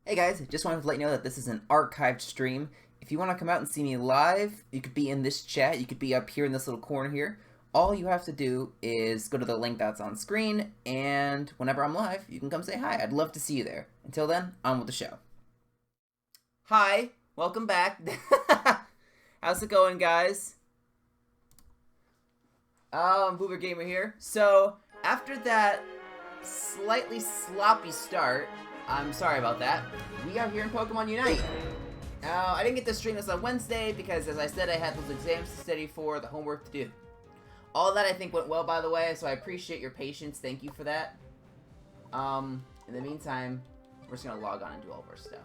Hey guys, just wanted to let you know that this is an archived stream. If you want to come out and see me live, you could be in this chat, you could be up here in this little corner here. All you have to do is go to the link that's on screen, and whenever I'm live, you can come say hi. I'd love to see you there. Until then, on with the show. Hi, welcome back. How's it going, guys? Boober Gamer here. So, after that slightly sloppy start, I'm sorry about that, we are here in Pokémon Unite. I didn't get to stream this on Wednesday because, as I said, I had those exams to study for, the homework to do. All that I think went well, by the way, so I appreciate your patience. Thank you for that. In the meantime, we're just gonna log on and do all of our stuff.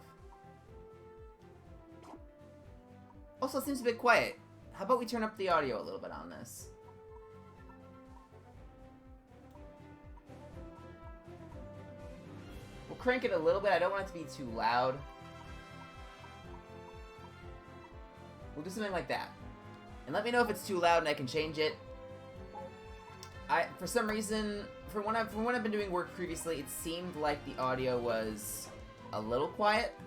Also, it seems a bit quiet. How about we turn up the audio a little bit on this? We'll crank it a little bit. I don't want it to be too loud. We'll do something like that. And let me know if it's too loud and I can change it. For some reason, from when I've been doing work previously, it seemed like the audio was a little quiet.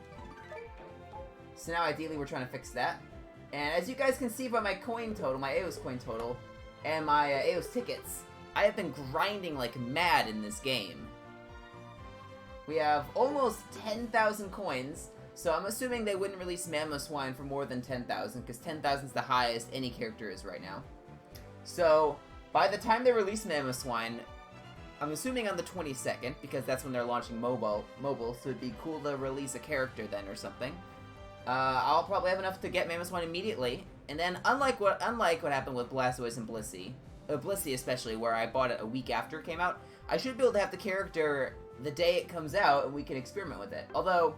So now ideally we're trying to fix that. And as you guys can see by my coin total, my AOS coin total, and my AOS tickets, I have been grinding like mad in this game. We have almost 10,000 coins, so I'm assuming they wouldn't release Mamoswine for more than 10,000, because 10,000 is the highest any character is right now. So, by the time they release Mamoswine, I'm assuming on the 22nd, because that's when they're launching mobile, so it'd be cool to release a character then or something. I'll probably have enough to get Mamoswine immediately, and then unlike what happened with Blastoise and Blissey especially, where I bought it a week after it came out, I should be able to have the character the day it comes out, and we can experiment with it. Although,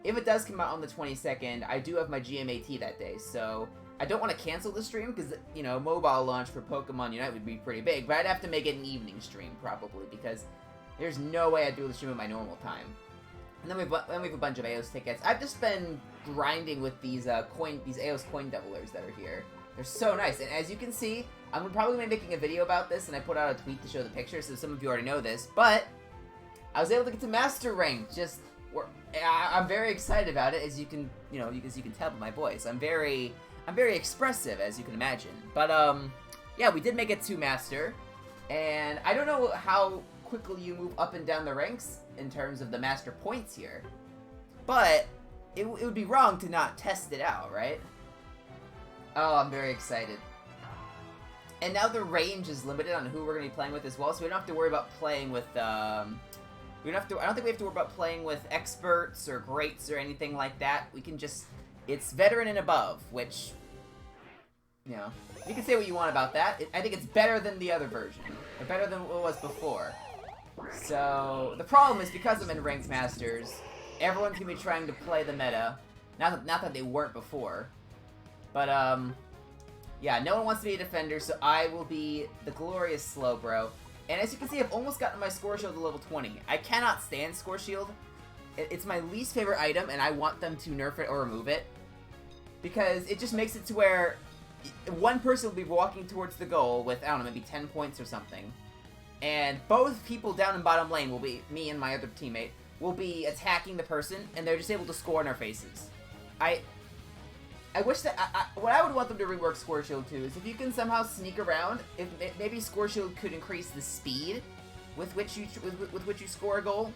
if it does come out on the 22nd, I do have my GMAT that day, so I don't want to cancel the stream, because, you know, mobile launch for Pokemon Unite would be pretty big, but I'd have to make it an evening stream, probably, because there's no way I'd do the stream at my normal time. And then we have a bunch of AOS tickets. I've just been grinding with these AOS coin doublers that are here. They're so nice, and as you can see, I'm probably going to be making a video about this, and I put out a tweet to show the picture, so some of you already know this, but I was able to get to Master Rank. I'm very excited about it, as you can tell by my voice. I'm very expressive, as you can imagine. But yeah, we did make it to Master, and I don't know how quickly you move up and down the ranks in terms of the Master points here, but it would be wrong to not test it out, right? Oh, I'm very excited. And now the range is limited on who we're going to be playing with as well, so we don't have to worry about playing with, I don't think we have to worry about playing with experts or greats or anything like that. We can just, it's veteran and above, which, you know, you can say what you want about that. I think it's better than the other version, or better than what it was before. So, the problem is, because I'm in Ranked Masters, everyone's going to be trying to play the meta. Not that they weren't before. But, yeah, no one wants to be a defender, so I will be the glorious Slowbro. And as you can see, I've almost gotten my Score Shield to level 20. I cannot stand Score Shield. It's my least favorite item, and I want them to nerf it or remove it. Because it just makes it to where one person will be walking towards the goal with, I don't know, maybe 10 points or something. And both people down in bottom lane will be, me and my other teammate, will be attacking the person, and they're just able to score in our faces. I wish that, what I would want them to rework Score Shield too is if you can somehow sneak around, if maybe Score Shield could increase the speed with which you score a goal.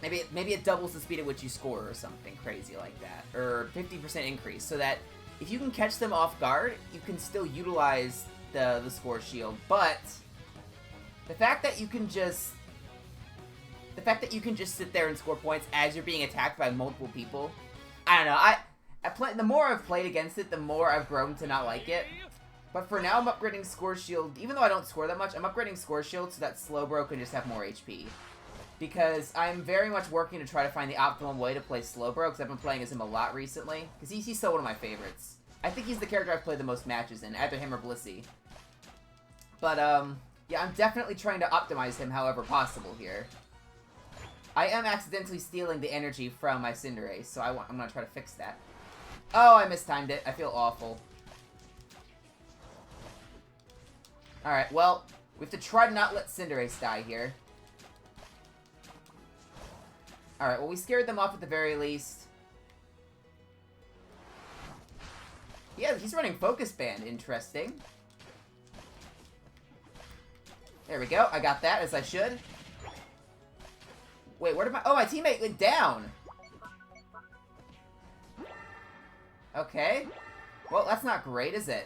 Maybe it doubles the speed at which you score or something crazy like that, or 50% increase, so that if you can catch them off guard, you can still utilize the Score Shield. But the fact that you can just sit there and score points as you're being attacked by multiple people, I don't know. The more I've played against it, the more I've grown to not like it. But for now, I'm upgrading Score Shield. Even though I don't score that much, I'm upgrading Score Shield so that Slowbro can just have more HP. Because I'm very much working to try to find the optimum way to play Slowbro, because I've been playing as him a lot recently. Because he's still one of my favorites. I think he's the character I've played the most matches in, either him or Blissey. But, yeah, I'm definitely trying to optimize him however possible here. I am accidentally stealing the energy from my Cinderace, so I'm going to try to fix that. Oh, I mistimed it. I feel awful. Alright, well, we have to try to not let Cinderace die here. Alright, well, we scared them off at the very least. Yeah, he's running Focus Band. Interesting. There we go. I got that, as I should. Wait, where did my... Oh, my teammate went down! Okay. Well, that's not great, is it?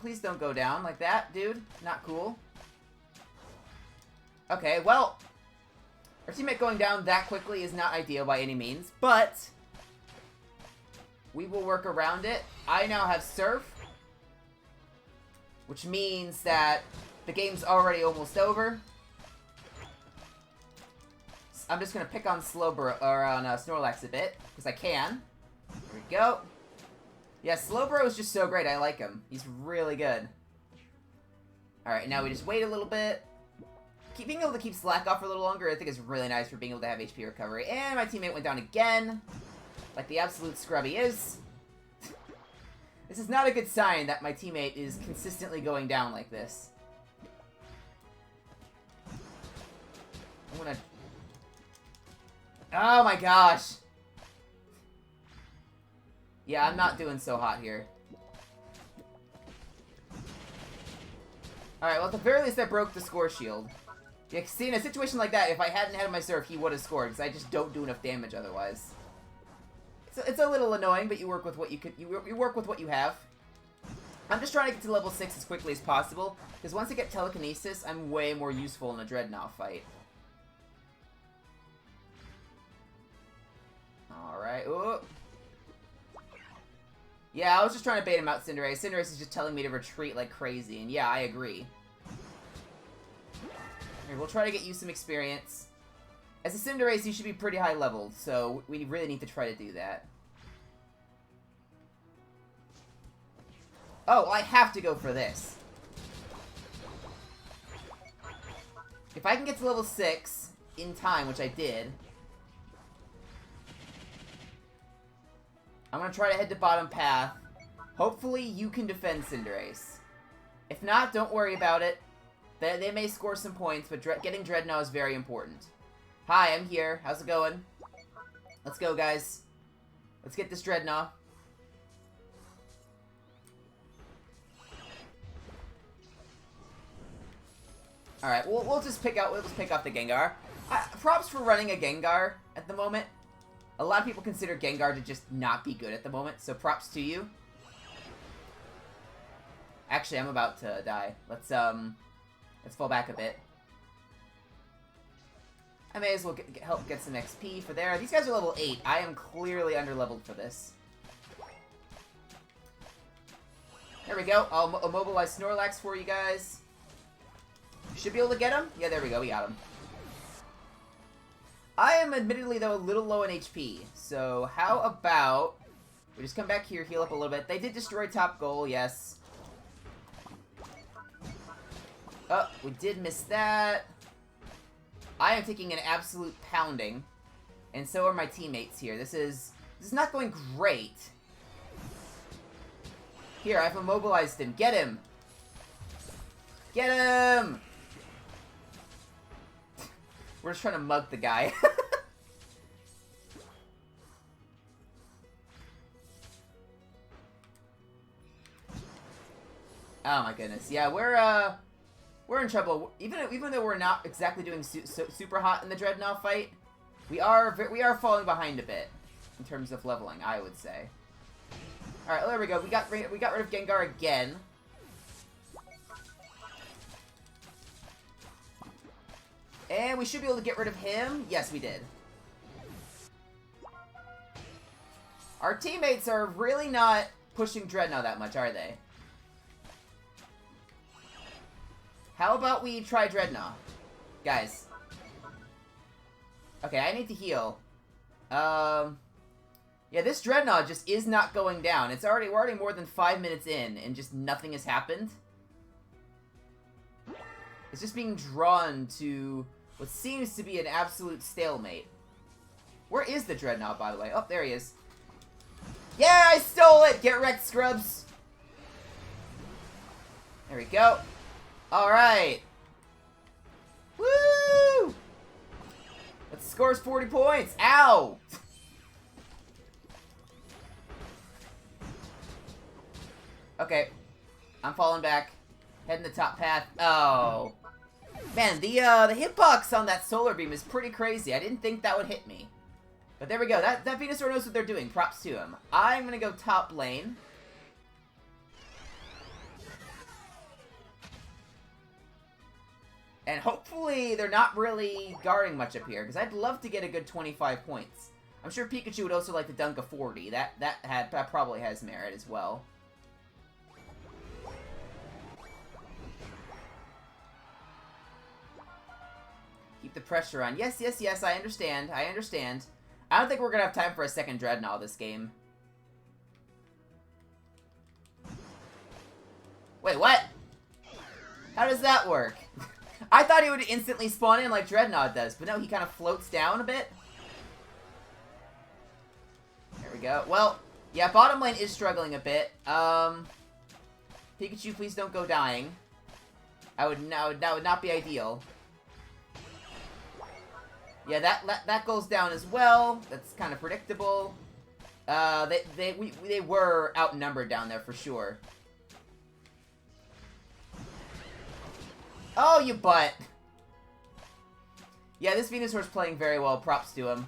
Please don't go down like that, dude. Not cool. Okay, well... Our teammate going down that quickly is not ideal by any means, but... we will work around it. I now have Surf. Which means that the game's already almost over. I'm just gonna pick on Snorlax a bit, because I can. There we go. Yeah, Slowbro is just so great. I like him. He's really good. Alright, now we just wait a little bit. Being able to keep Slack off for a little longer, I think is really nice for being able to have HP recovery. And my teammate went down again. Like the absolute scrub he is. This is not a good sign that my teammate is consistently going down like this. I'm gonna... Oh my gosh! Yeah, I'm not doing so hot here. Alright, well at the very least I broke the score shield. Yeah, see, in a situation like that, if I hadn't had my Surf, he would have scored, because I just don't do enough damage otherwise. It's a little annoying, but you work with what you can. You work with what you have. I'm just trying to get to level 6 as quickly as possible, because once I get Telekinesis, I'm way more useful in a Dreadnought fight. Alright, ooh. Yeah, I was just trying to bait him out, Cinderace. Cinderace is just telling me to retreat like crazy, and yeah, I agree. Here, we'll try to get you some experience. As a Cinderace, you should be pretty high leveled, so we really need to try to do that. Oh, I have to go for this. If I can get to level 6 in time, which I did, I'm going to try to head to bottom path. Hopefully you can defend Cinderace. If not, don't worry about it. They may score some points, but getting Dreadnought is very important. Hi, I'm here. How's it going? Let's go, guys. Let's get this Dreadnought. Alright, we'll just pick out the Gengar. Props for running a Gengar at the moment. A lot of people consider Gengar to just not be good at the moment, so props to you. Actually, I'm about to die. Let's fall back a bit. I may as well help get some XP for there. These guys are level 8. I am clearly under-leveled for this. There we go. I'll immobilize Snorlax for you guys. Should be able to get him? Yeah, there we go. We got him. I am admittedly, though, a little low in HP. So how about we just come back here, heal up a little bit. They did destroy top goal, yes. Oh, we did miss that. I am taking an absolute pounding, and so are my teammates here. This is not going great. Here, I've immobilized him. Get him! Get him! We're just trying to mug the guy. Oh my goodness. Yeah, we're in trouble. Even though we're not exactly doing super hot in the Dreadnought fight, we are falling behind a bit in terms of leveling, I would say. All right, there we go. We got rid of Gengar again. And we should be able to get rid of him. Yes, we did. Our teammates are really not pushing Dreadnought that much, are they? How about we try Dreadnought? Guys. Okay, I need to heal. Yeah, this Dreadnought just is not going down. We're already more than 5 minutes in, and just nothing has happened. It's just being drawn to what seems to be an absolute stalemate. Where is the Dreadnought, by the way? Oh, there he is. Yeah, I stole it! Get wrecked, scrubs! There we go. Alright. Woo! Let's scores 40 points! Ow! Okay. I'm falling back. Heading the top path. Oh. Man, the hitbox on that solar beam is pretty crazy. I didn't think that would hit me. But there we go. That Venusaur knows what they're doing. Props to him. I'm gonna go top lane. And hopefully they're not really guarding much up here, because I'd love to get a good 25 points. I'm sure Pikachu would also like to dunk a 40. That probably has merit as well. Keep the pressure on. Yes, yes, yes, I understand. I understand. I don't think we're gonna have time for a second Dreadnought this game. Wait, what? How does that work? I thought he would instantly spawn in like Dreadnought does, but no, he kind of floats down a bit. There we go. Well, yeah, bottom lane is struggling a bit. Pikachu, please don't go dying. That would not be ideal. Yeah, that goes down as well. That's kind of predictable. They were outnumbered down there for sure. Oh, you butt! Yeah, this Venusaur's playing very well. Props to him.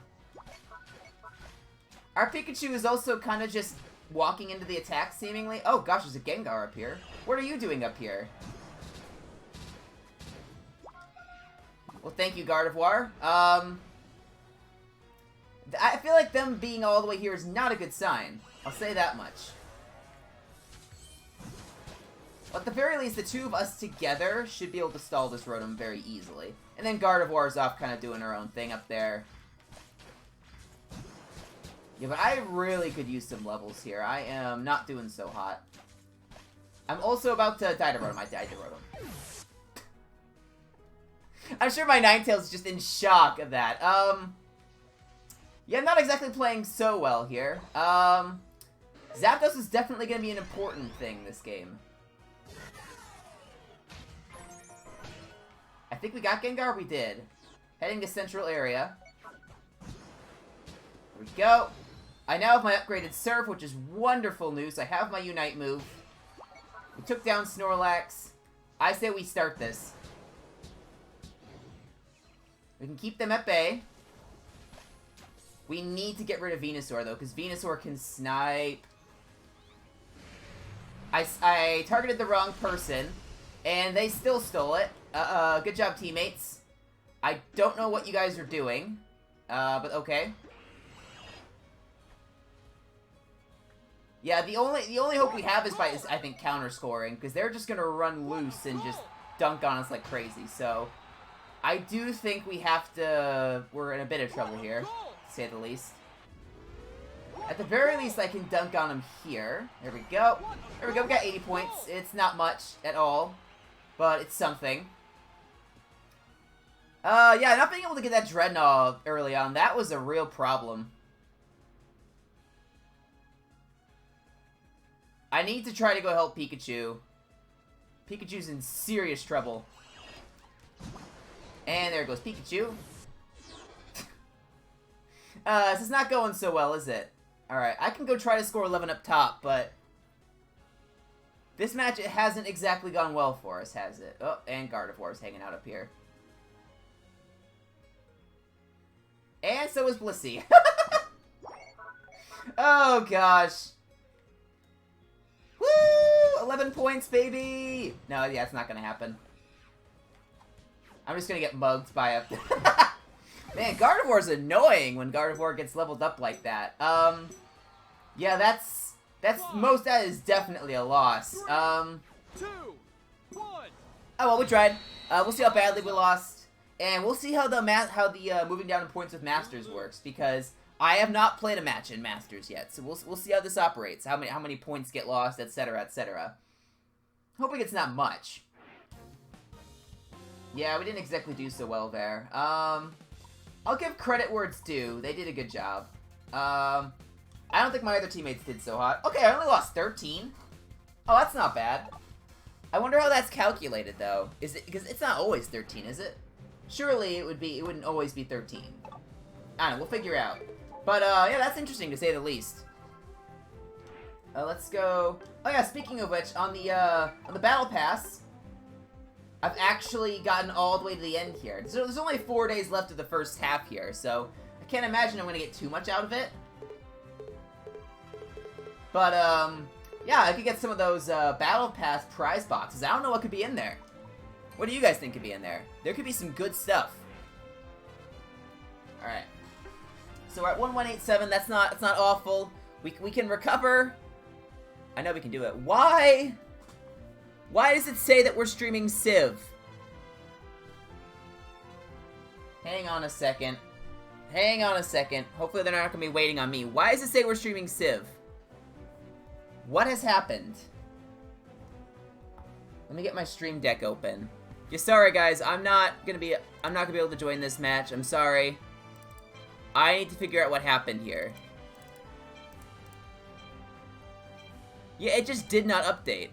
Our Pikachu is also kind of just walking into the attack, seemingly. Oh gosh, there's a Gengar up here. What are you doing up here? Well, thank you, Gardevoir. I feel like them being all the way here is not a good sign. I'll say that much. At the very least, the two of us together should be able to stall this Rotom very easily. And then Gardevoir's off kind of doing her own thing up there. Yeah, but I really could use some levels here. I am not doing so hot. I'm also about to die to Rotom. I died to Rotom. I'm sure my Ninetales is just in shock of that. Yeah, I'm not exactly playing so well here. Zapdos is definitely going to be an important thing this game. I think we got Gengar. We did. Heading to central area. There we go. I now have my upgraded Surf, which is wonderful news. I have my Unite move. We took down Snorlax. I say we start this. We can keep them at bay. We need to get rid of Venusaur, though, because Venusaur can snipe. I targeted the wrong person, and they still stole it. Good job, teammates. I don't know what you guys are doing, but okay. Yeah, the only hope we have is by, I think, counter-scoring, because they're just gonna run loose and just dunk on us like crazy, so... I do think we have to... We're in a bit of trouble here, to say the least. At the very least, I can dunk on him here. There we go. There we go, we got 80 points. It's not much at all, but it's something. Yeah, not being able to get that Dreadnought early on, that was a real problem. I need to try to go help Pikachu. Pikachu's in serious trouble. And there goes Pikachu. This is not going so well, is it? Alright, I can go try to score 11 up top, but... This match, it hasn't exactly gone well for us, has it? Oh, and Gardevoir's hanging out up here. And so is Blissey. Oh, gosh. Woo! 11 points, baby! No, yeah, it's not gonna happen. I'm just gonna get mugged by a... Man, Gardevoir's annoying when Gardevoir gets leveled up like that. Yeah, that is definitely a loss. 3, 2, 1. Oh, well, we tried. We'll see how badly we lost. And we'll see how the moving down in points with Masters works, because I have not played a match in Masters yet, so we'll see how this operates. How many points get lost, etc., etc. Hoping it's not much. Yeah, we didn't exactly do so well there. I'll give credit where it's due. They did a good job. I don't think my other teammates did so hot. Okay, I only lost 13. Oh, that's not bad. I wonder how that's calculated, though. Is it because it's not always 13, is it? Surely it wouldn't always be 13. I don't know, we'll figure out. But, yeah, that's interesting to say the least. Let's go... Oh yeah, speaking of which, on the Battle Pass, I've actually gotten all the way to the end here. So there's only 4 days left of the first half here, so I can't imagine I'm gonna get too much out of it. But, yeah, I could get some of those, Battle Pass prize boxes. I don't know what could be in there. What do you guys think could be in there? There could be some good stuff. Alright. So we're at 1187, that's not awful. We can recover. I know we can do it. Why? Why does it say that we're streaming Civ? Hang on a second. Hang on a second. Hopefully they're not going to be waiting on me. Why does it say we're streaming Civ? What has happened? Let me get my stream deck open. Yeah, sorry guys, I'm not gonna be able to join this match. I'm sorry. I need to figure out what happened here. Yeah, it just did not update.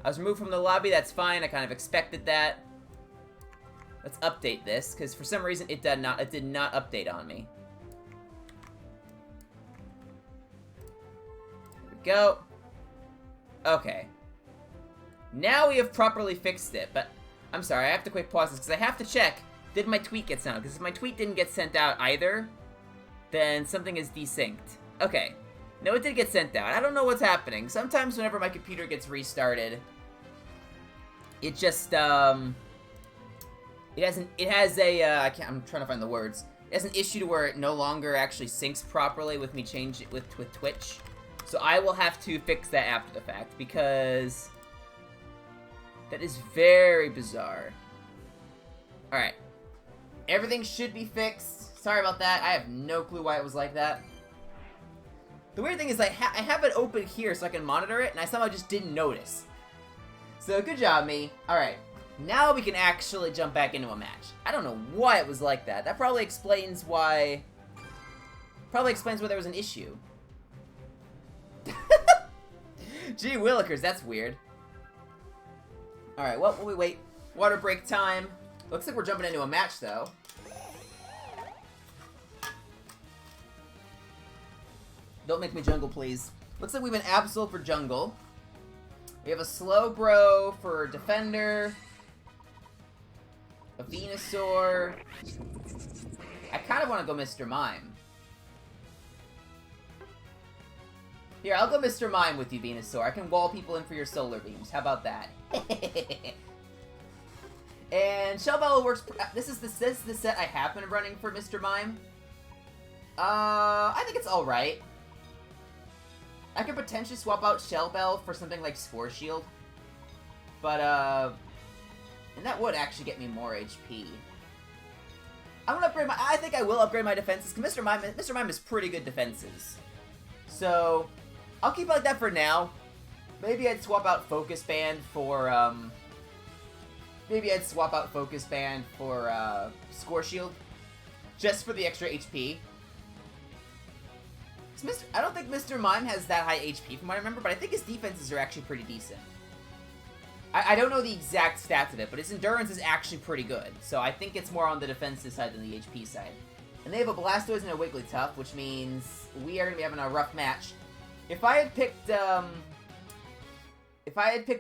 I was removed from the lobby, that's fine, I kind of expected that. Let's update this, because for some reason it did not update on me. There we go. Okay. Now we have properly fixed it, but I'm sorry, I have to quick pause this, because I have to check, did my tweet get sent out? Because if my tweet didn't get sent out either, then something is desynced. Okay. No, it did get sent out. I don't know what's happening. Sometimes whenever my computer gets restarted, it just, it has a, I'm trying to find the words. It has an issue to where it no longer actually syncs properly with me changing it with Twitch. So I will have to fix that after the fact, because that is very bizarre. Alright. Everything should be fixed. Sorry about that. I have no clue why it was like that. The weird thing is I have it open here so I can monitor it, and I somehow just didn't notice. So, good job, me. Alright. Now we can actually jump back into a match. I don't know why it was like that. That probably explains why... Probably explains why there was an issue. Gee willikers, that's weird. Alright, well, while we wait. Water break time. Looks like we're jumping into a match, though. Don't make me jungle, please. Looks like we've been Absol for jungle. We have a Slowbro for defender. A Venusaur. I kind of want to go Mr. Mime. Here, I'll go Mr. Mime with you, Venusaur. I can wall people in for your solar beams. How about that? And Shellbellow works... This is the set I have been running for Mr. Mime. I think it's alright. I could potentially swap out Shellbell for something like Spore Shield. But, and that would actually get me more HP. I'm gonna upgrade my... I think I will upgrade my defenses, because Mr. Mime has pretty good defenses. So, I'll keep it like that for now. Maybe I'd swap out Focus Band for, Maybe I'd swap out Focus Band for, Score Shield. Just for the extra HP. I don't think Mr. Mime has that high HP from what I remember, but I think his defenses are actually pretty decent. I don't know the exact stats of it, but his endurance is actually pretty good. So I think it's more on the defensive side than the HP side. And they have a Blastoise and a Wigglytuff, which means we are going to be having a rough match. If I had picked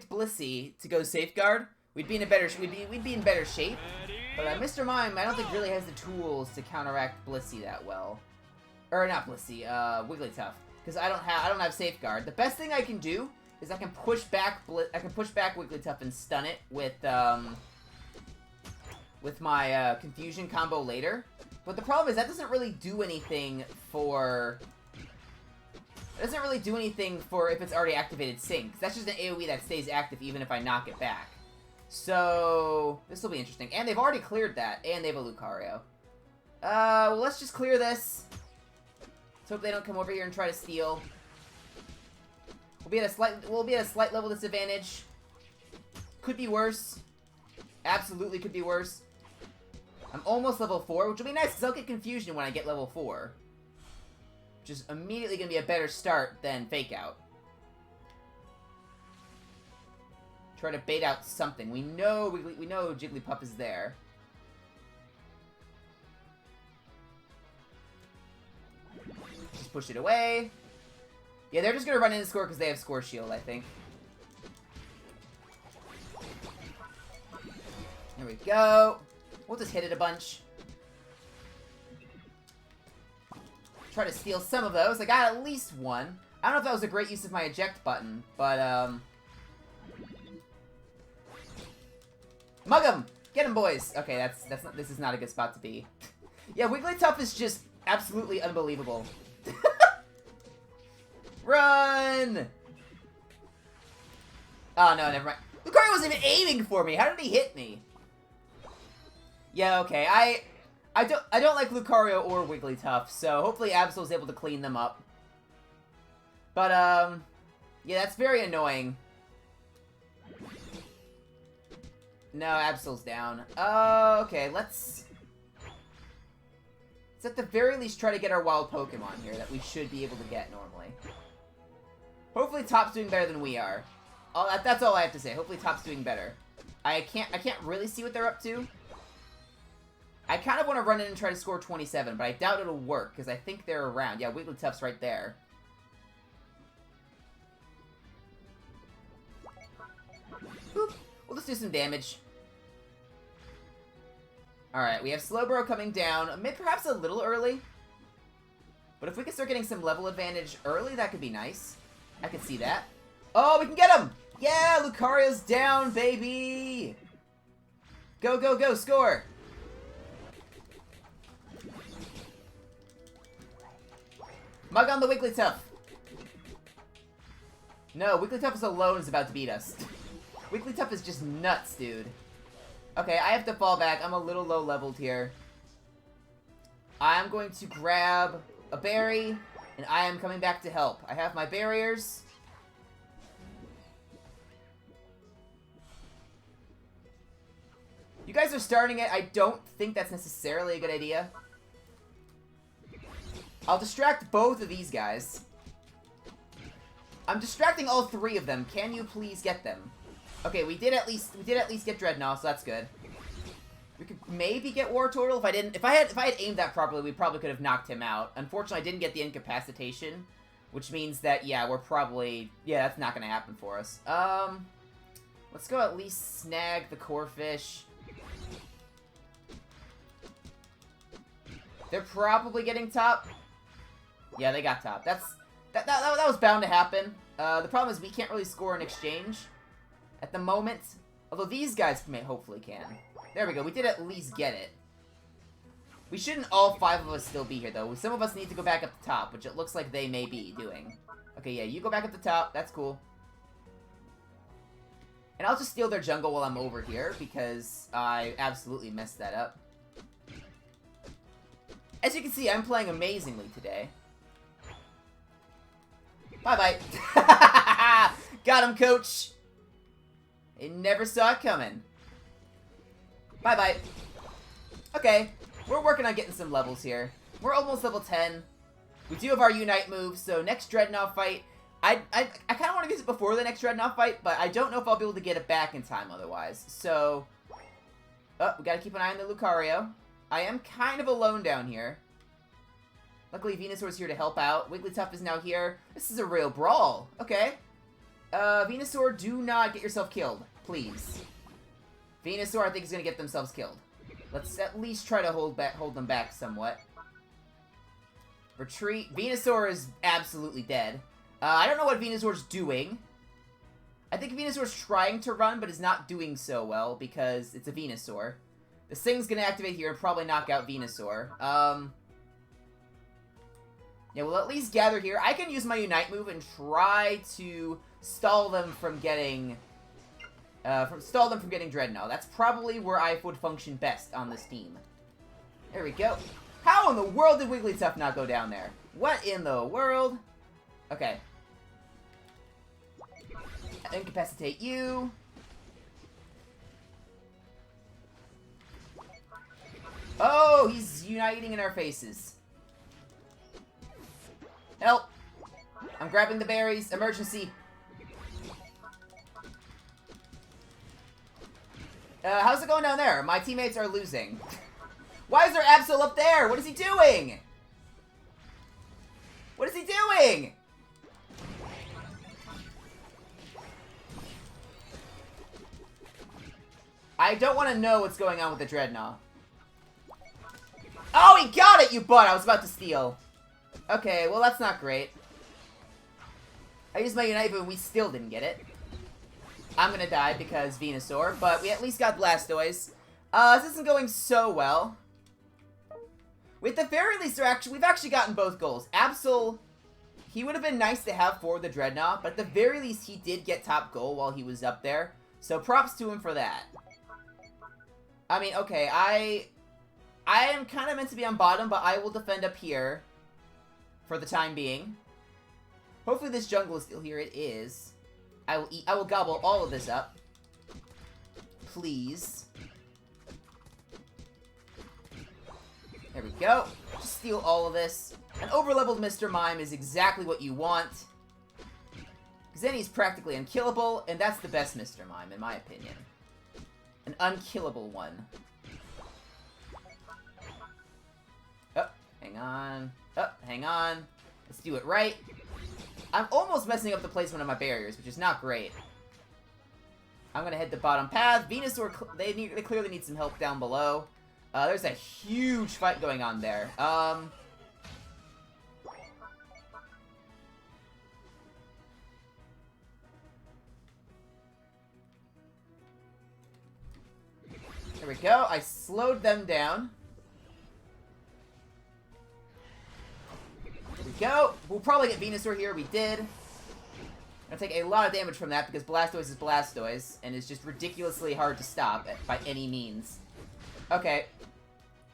Blissey to go Safeguard, we'd be in better shape. But Mr. Mime, I don't think really has the tools to counteract Blissey that well. Or not Blissey, Wigglytuff, because I don't have Safeguard. The best thing I can do is I can push back Wigglytuff and stun it with my Confusion combo later. But the problem is that doesn't really do anything for... It doesn't really do anything for if it's already activated Sync. That's just an AoE that stays active even if I knock it back. So this will be interesting. And they've already cleared that, and they have a Lucario. Well, let's just clear this. Let's hope they don't come over here and try to steal. We'll be at a slight level disadvantage. Could be worse. Absolutely could be worse. I'm almost level 4, which will be nice because I'll get Confusion when I get level 4. Which is immediately going to be a better start than Fake Out. Try to bait out something. We know Jigglypuff is there. push it away. Yeah, they're just gonna run in and score because they have Score Shield, I think. There we go. We'll just hit it a bunch. Try to steal some of those. I got at least one. I don't know if that was a great use of my eject button, but, Mug 'em! Get 'em, boys! Okay, that's not, this is not a good spot to be. Yeah, Wigglytuff is just absolutely unbelievable. Run! Oh, no, never mind. Lucario wasn't even aiming for me! How did he hit me? Yeah, okay, I don't like Lucario or Wigglytuff, so hopefully Absol's able to clean them up. But, yeah, that's very annoying. No, Absol's down. Okay, let's at the very least try to get our wild Pokemon here that we should be able to get normally. Hopefully Top's doing better than we are. That's all I have to say. Hopefully Top's doing better. I can't really see what they're up to. I kind of want to run in and try to score 27, but I doubt it'll work, because I think they're around. Yeah, Wigglytuff's right there. Boop. We'll just do some damage. Alright, we have Slowbro coming down. Perhaps a little early. But if we can start getting some level advantage early, that could be nice. I could see that. Oh, we can get him! Yeah, Lucario's down, baby! Go, go, go, score! Mug on the Wigglytuff! No, Wigglytuff alone is about to beat us. Wigglytuff is just nuts, dude. Okay, I have to fall back. I'm a little low-leveled here. I'm going to grab a berry, and I am coming back to help. I have my barriers. You guys are starting it. I don't think that's necessarily a good idea. I'll distract both of these guys. I'm distracting all three of them. Can you please get them? Okay, we did at least get Dreadnought, so that's good. We could maybe get Wartortle if I had aimed that properly, we probably could have knocked him out. Unfortunately, I didn't get the incapacitation, which means that we're probably that's not gonna happen for us. Let's go at least snag the Corphish. They're probably getting top. Yeah, they got top. That was bound to happen. The problem is we can't really score in exchange at the moment. Although these guys hopefully can. There we go. We did at least get it. We shouldn't all five of us still be here, though. Some of us need to go back up the top, which it looks like they may be doing. Okay, yeah, you go back up the top. That's cool. And I'll just steal their jungle while I'm over here, because I absolutely messed that up. As you can see, I'm playing amazingly today. Bye-bye. Got him, coach. They never saw it coming. Bye-bye. Okay, we're working on getting some levels here. We're almost level 10. We do have our Unite move, so next Dreadnought fight, I kind of want to use it before the next Dreadnought fight, but I don't know if I'll be able to get it back in time otherwise. So, we gotta keep an eye on the Lucario. I am kind of alone down here. Luckily, Venusaur's here to help out. Wigglytuff is now here. This is a real brawl. Okay. Venusaur, do not get yourself killed. Please. Venusaur, I think, is going to get themselves killed. Let's at least try to hold them back somewhat. Retreat. Venusaur is absolutely dead. I don't know what Venusaur's doing. I think Venusaur's trying to run, but is not doing so well because it's a Venusaur. This thing's going to activate here and probably knock out Venusaur. Yeah, we'll at least gather here. I can use my Unite move and try to stall them from getting... Dreadnought. That's probably where I would function best on this team. There we go. How in the world did Wigglytuff not go down there? What in the world? Okay. Incapacitate you. Oh, he's uniting in our faces. Help! I'm grabbing the berries. Emergency. How's it going down there? My teammates are losing. Why is there Absol up there? What is he doing? What is he doing? I don't want to know what's going on with the Dreadnought. Oh, he got it, you butt! I was about to steal. Okay, well, that's not great. I used my Unite, but we still didn't get it. I'm gonna die because Venusaur, but we at least got Blastoise. This isn't going so well. With the very least, we've actually gotten both goals. Absol, he would have been nice to have for the Dreadnought, but at the very least, he did get top goal while he was up there. So props to him for that. I mean, okay, I am kind of meant to be on bottom, but I will defend up here for the time being. Hopefully this jungle is still here. It is. I will gobble all of this up. Please. There we go. Just steal all of this. An overleveled Mr. Mime is exactly what you want. Because then he's practically unkillable, and that's the best Mr. Mime, in my opinion. An unkillable one. Oh, hang on. Oh, hang on. Let's do it right. I'm almost messing up the placement of my barriers, which is not great. I'm gonna head the bottom path. Venusaur, they clearly need some help down below. There's a huge fight going on there. There we go. I slowed them down. There we go. We'll probably get Venusaur here. We did. Gonna take a lot of damage from that because Blastoise is Blastoise and is just ridiculously hard to stop by any means. Okay.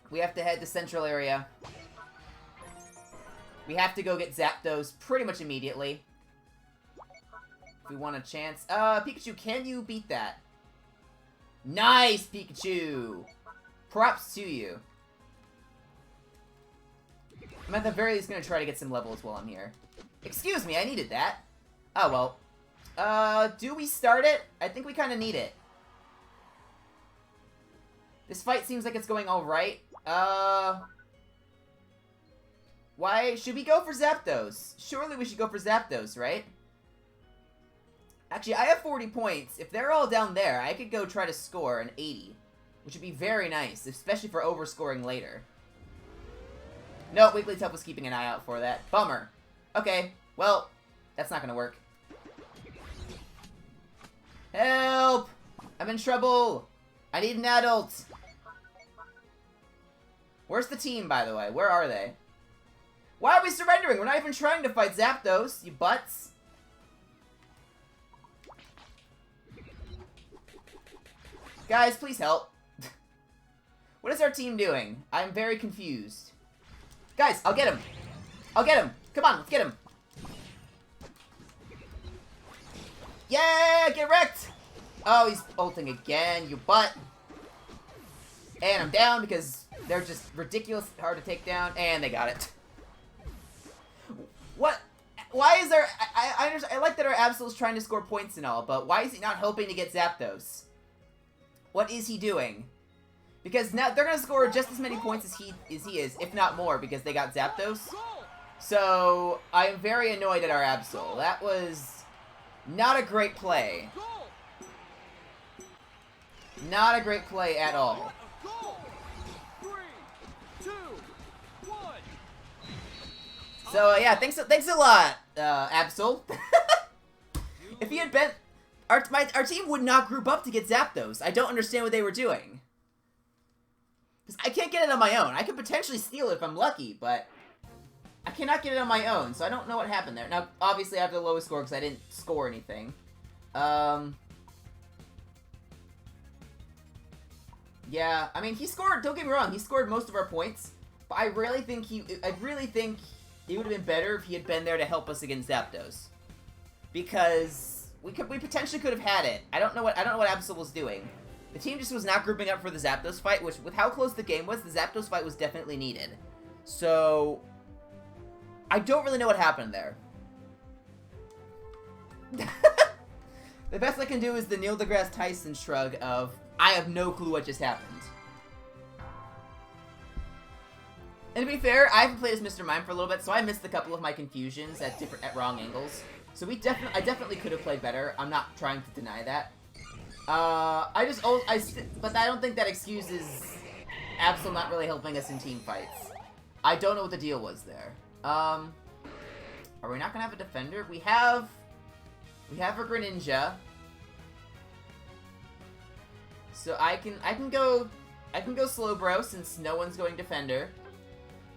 We have to head to Central Area. We have to go get Zapdos pretty much immediately. If we want a chance. Pikachu, can you beat that? Nice, Pikachu! Props to you. I'm at the very least gonna try to get some levels while I'm here. Excuse me, I needed that. Oh, well. Do we start it? I think we kind of need it. This fight seems like it's going alright. Why? Should we go for Zapdos? Surely we should go for Zapdos, right? Actually, I have 40 points. If they're all down there, I could go try to score an 80. Which would be very nice, especially for overscoring later. No, Wigglytuff was keeping an eye out for that. Bummer. Okay, well, that's not gonna work. Help! I'm in trouble! I need an adult! Where's the team, by the way? Where are they? Why are we surrendering? We're not even trying to fight Zapdos, you butts! Guys, please help. What is our team doing? I'm very confused. Guys, I'll get him! I'll get him! Come on, let's get him! Yeah, get wrecked! Oh, he's ulting again, you butt. And I'm down because they're just ridiculous hard to take down, and they got it. What? Why is there... I like that our Absol's trying to score points and all, but why is he not hoping to get Zapdos? What is he doing? Because now they're going to score just as many points as he is, if not more, because they got Zapdos. So, I'm very annoyed at our Absol. That was not a great play. Not a great play at all. So, yeah, thanks a lot, Absol. If he had been... Our team would not group up to get Zapdos. I don't understand what they were doing. Because I can't get it on my own. I could potentially steal it if I'm lucky, but... I cannot get it on my own, so I don't know what happened there. Now, obviously, I have the lowest score because I didn't score anything. Yeah, I mean, he scored, don't get me wrong, he scored most of our points, but I really think it would have been better if he had been there to help us against Zapdos. Because we potentially could have had it. I don't know what Absol was doing. The team just was not grouping up for the Zapdos fight, which, with how close the game was, the Zapdos fight was definitely needed. So, I don't really know what happened there. The best I can do is the Neil deGrasse Tyson shrug of, I have no clue what just happened. And to be fair, I haven't played as Mr. Mime for a little bit, so I missed a couple of my confusions at wrong angles. So I definitely could have played better. I'm not trying to deny that. But I don't think that excuses Absol not really helping us in team fights. I don't know what the deal was there. Are we not gonna have a defender? We have a Greninja. So I can go Slowbro since no one's going defender.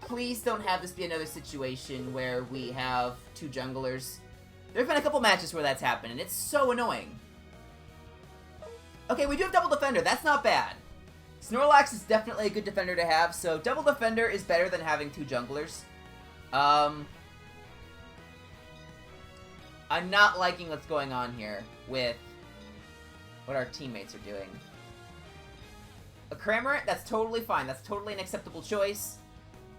Please don't have this be another situation where we have two junglers. There have been a couple matches where that's happened, and it's so annoying. Okay, we do have double defender. That's not bad. Snorlax is definitely a good defender to have, so double defender is better than having two junglers. I'm not liking what's going on here with what our teammates are doing. A Cramorant, that's totally fine. That's totally an acceptable choice.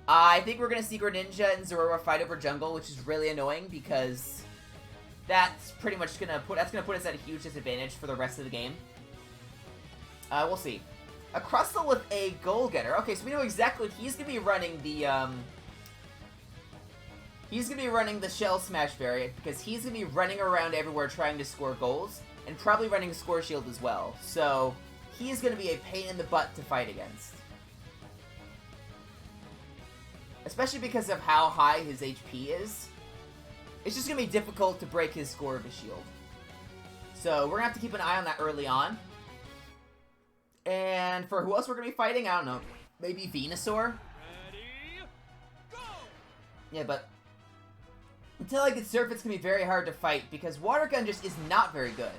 I think we're gonna see Greninja and Zorora fight over jungle, which is really annoying because that's pretty much gonna put us at a huge disadvantage for the rest of the game. We'll see. A Crustle with a goal getter. Okay, so we know exactly what he's gonna be running the Shell Smash variant because he's gonna be running around everywhere trying to score goals and probably running a Score Shield as well. So he's gonna be a pain in the butt to fight against. Especially because of how high his HP is. It's just gonna be difficult to break his score of his shield. So we're gonna have to keep an eye on that early on. And for who else we're gonna be fighting, I don't know. Maybe Venusaur? Ready, go! Yeah, but until I get Surf, it's gonna be very hard to fight because Water Gun just is not very good.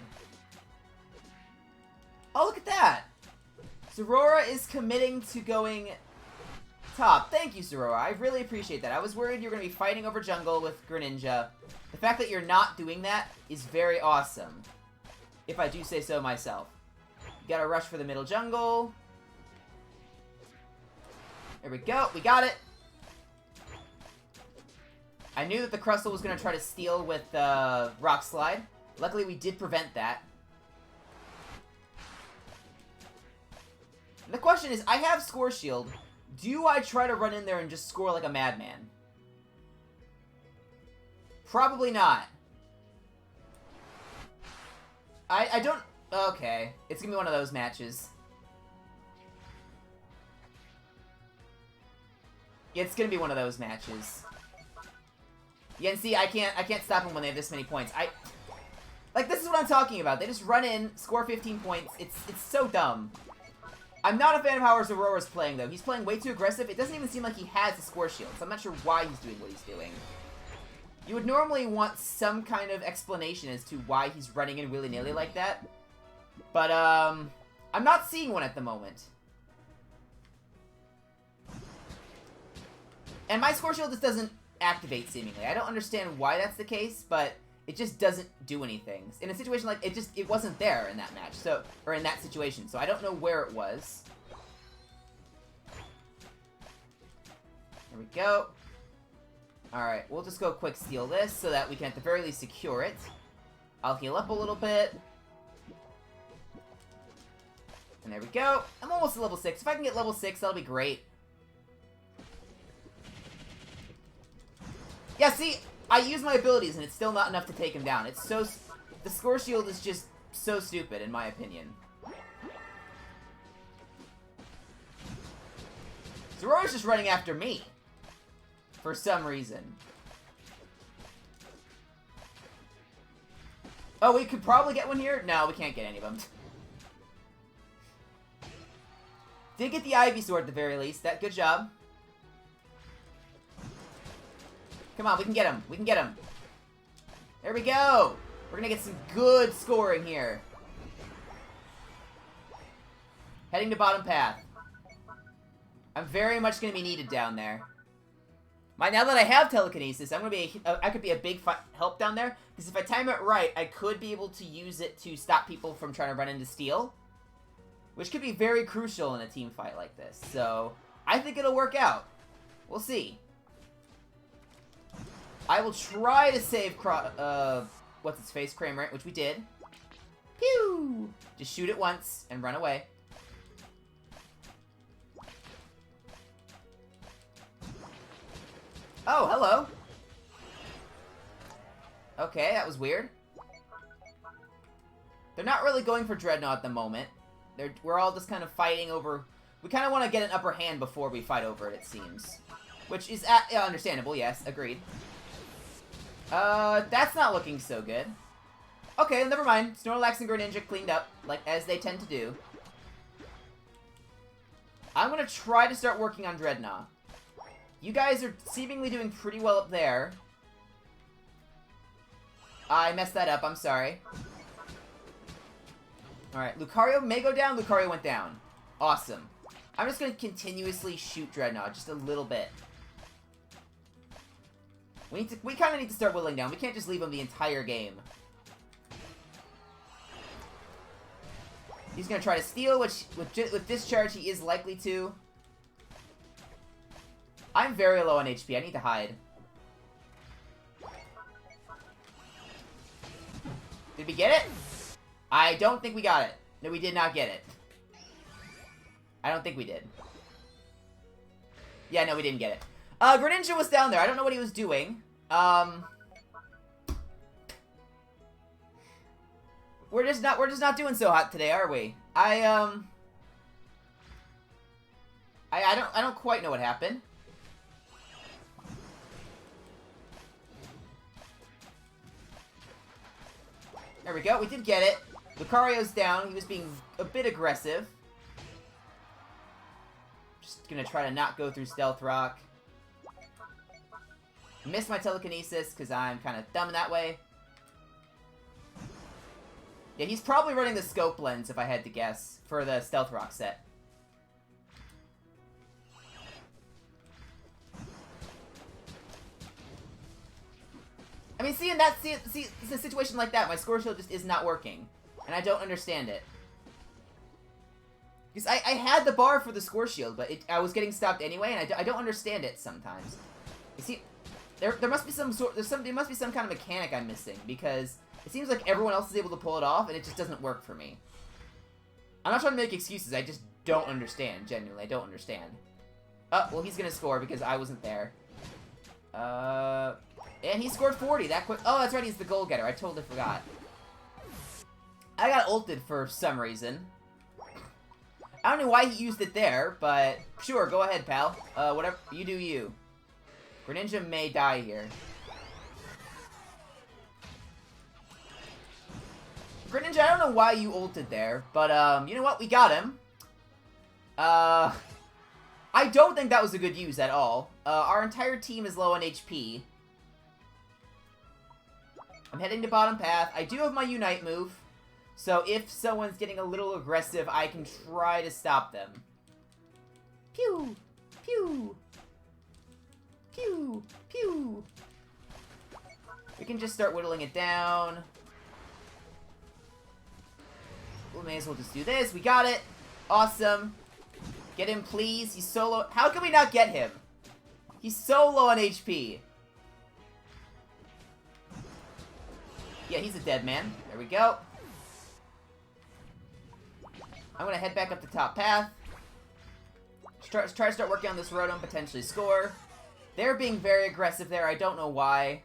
Oh, look at that! Zorora is committing to going top. Thank you, Zorora. I really appreciate that. I was worried you were going to be fighting over jungle with Greninja. The fact that you're not doing that is very awesome, if I do say so myself. You gotta rush for the middle jungle. There we go. We got it. I knew that the Crustle was going to try to steal with Rock Slide. Luckily, we did prevent that. And the question is, I have Score Shield. Do I try to run in there and just score like a madman? Probably not. I don't... Okay. It's gonna be one of those matches. Yeah, it's gonna be one of those matches. Yeah, and see, I can't stop them when they have this many points. Like, this is what I'm talking about. They just run in, score 15 points. It's so dumb. I'm not a fan of how Zorora's playing, though. He's playing way too aggressive. It doesn't even seem like he has a score shield, so I'm not sure why he's doing what he's doing. You would normally want some kind of explanation as to why he's running in willy-nilly like that. But, I'm not seeing one at the moment. And my score shield just doesn't activate, seemingly. I don't understand why that's the case, but it just doesn't do anything. In a situation like, it wasn't there in that match, so, or in that situation, so I don't know where it was. There we go. Alright, we'll just go quick steal this, so that we can at the very least secure it. I'll heal up a little bit. And there we go. I'm almost at level 6. If I can get level 6, that'll be great. Yeah, see, I use my abilities, and it's still not enough to take him down. It's so... The score shield is just so stupid, in my opinion. Zorora's just running after me. For some reason. Oh, we could probably get one here? No, we can't get any of them. Did get the Ivysaur at the very least. Good job. Come on, we can get him. We can get him. There we go. We're gonna get some good scoring here. Heading to bottom path. I'm very much gonna be needed down there. Now that I have telekinesis, I could be a big help down there. Because if I time it right, I could be able to use it to stop people from trying to run into steel. Which could be very crucial in a team fight like this. So, I think it'll work out. We'll see. I will try to save what's its face, Cramorant, which we did. Pew! Just shoot it once and run away. Oh, hello. Okay, that was weird. They're not really going for Dreadnought at the moment. We're all just kind of fighting over... We kind of want to get an upper hand before we fight over it, it seems. Which is understandable, yes, agreed. That's not looking so good. Okay, never mind. Snorlax and Greninja cleaned up, like as they tend to do. I'm gonna try to start working on Dreadnought. You guys are seemingly doing pretty well up there. I messed that up, I'm sorry. Alright, Lucario may go down. Lucario went down. Awesome. I'm just gonna continuously shoot Dreadnought, just a little bit. We kind of need to start whittling down. We can't just leave him the entire game. He's gonna try to steal, which with Discharge he is likely to. I'm very low on HP. I need to hide. Did we get it? I don't think we got it. No, we did not get it. I don't think we did. Yeah, no, we didn't get it. Greninja was down there. I don't know what he was doing. We're just not doing so hot today, are we? I don't quite know what happened. There we go. We did get it. Lucario's down. He was being a bit aggressive. Just gonna try to not go through Stealth Rock. Missed my telekinesis because I'm kind of dumb that way. Yeah, he's probably running the scope lens, if I had to guess, for the Stealth Rock set. I mean, see, it's a situation like that. My Score Shield just is not working, and I don't understand it. Because I had the bar for the Score Shield, but I was getting stopped anyway, and I don't understand it sometimes. You see, there must be some kind of mechanic I'm missing, because it seems like everyone else is able to pull it off, and it just doesn't work for me. I'm not trying to make excuses. I just don't understand. Genuinely, I don't understand. Oh, well, he's gonna score because I wasn't there. And he scored 40 that quick. Oh, that's right, he's the goal getter. I totally forgot. I got ulted for some reason. I don't know why he used it there, but sure, go ahead, pal. Whatever, you do you. Greninja may die here. Greninja, I don't know why you ulted there, but, you know what? We got him. I don't think that was a good use at all. Our entire team is low on HP. I'm heading to bottom path. I do have my Unite move, so if someone's getting a little aggressive, I can try to stop them. Pew! Pew! Pew! Pew! We can just start whittling it down. We may as well just do this. We got it. Awesome. Get him, please. He's so low. How can we not get him? He's so low on HP. Yeah, he's a dead man. There we go. I'm gonna head back up the top path. Try to start working on this Rotom, potentially score. They're being very aggressive there. I don't know why.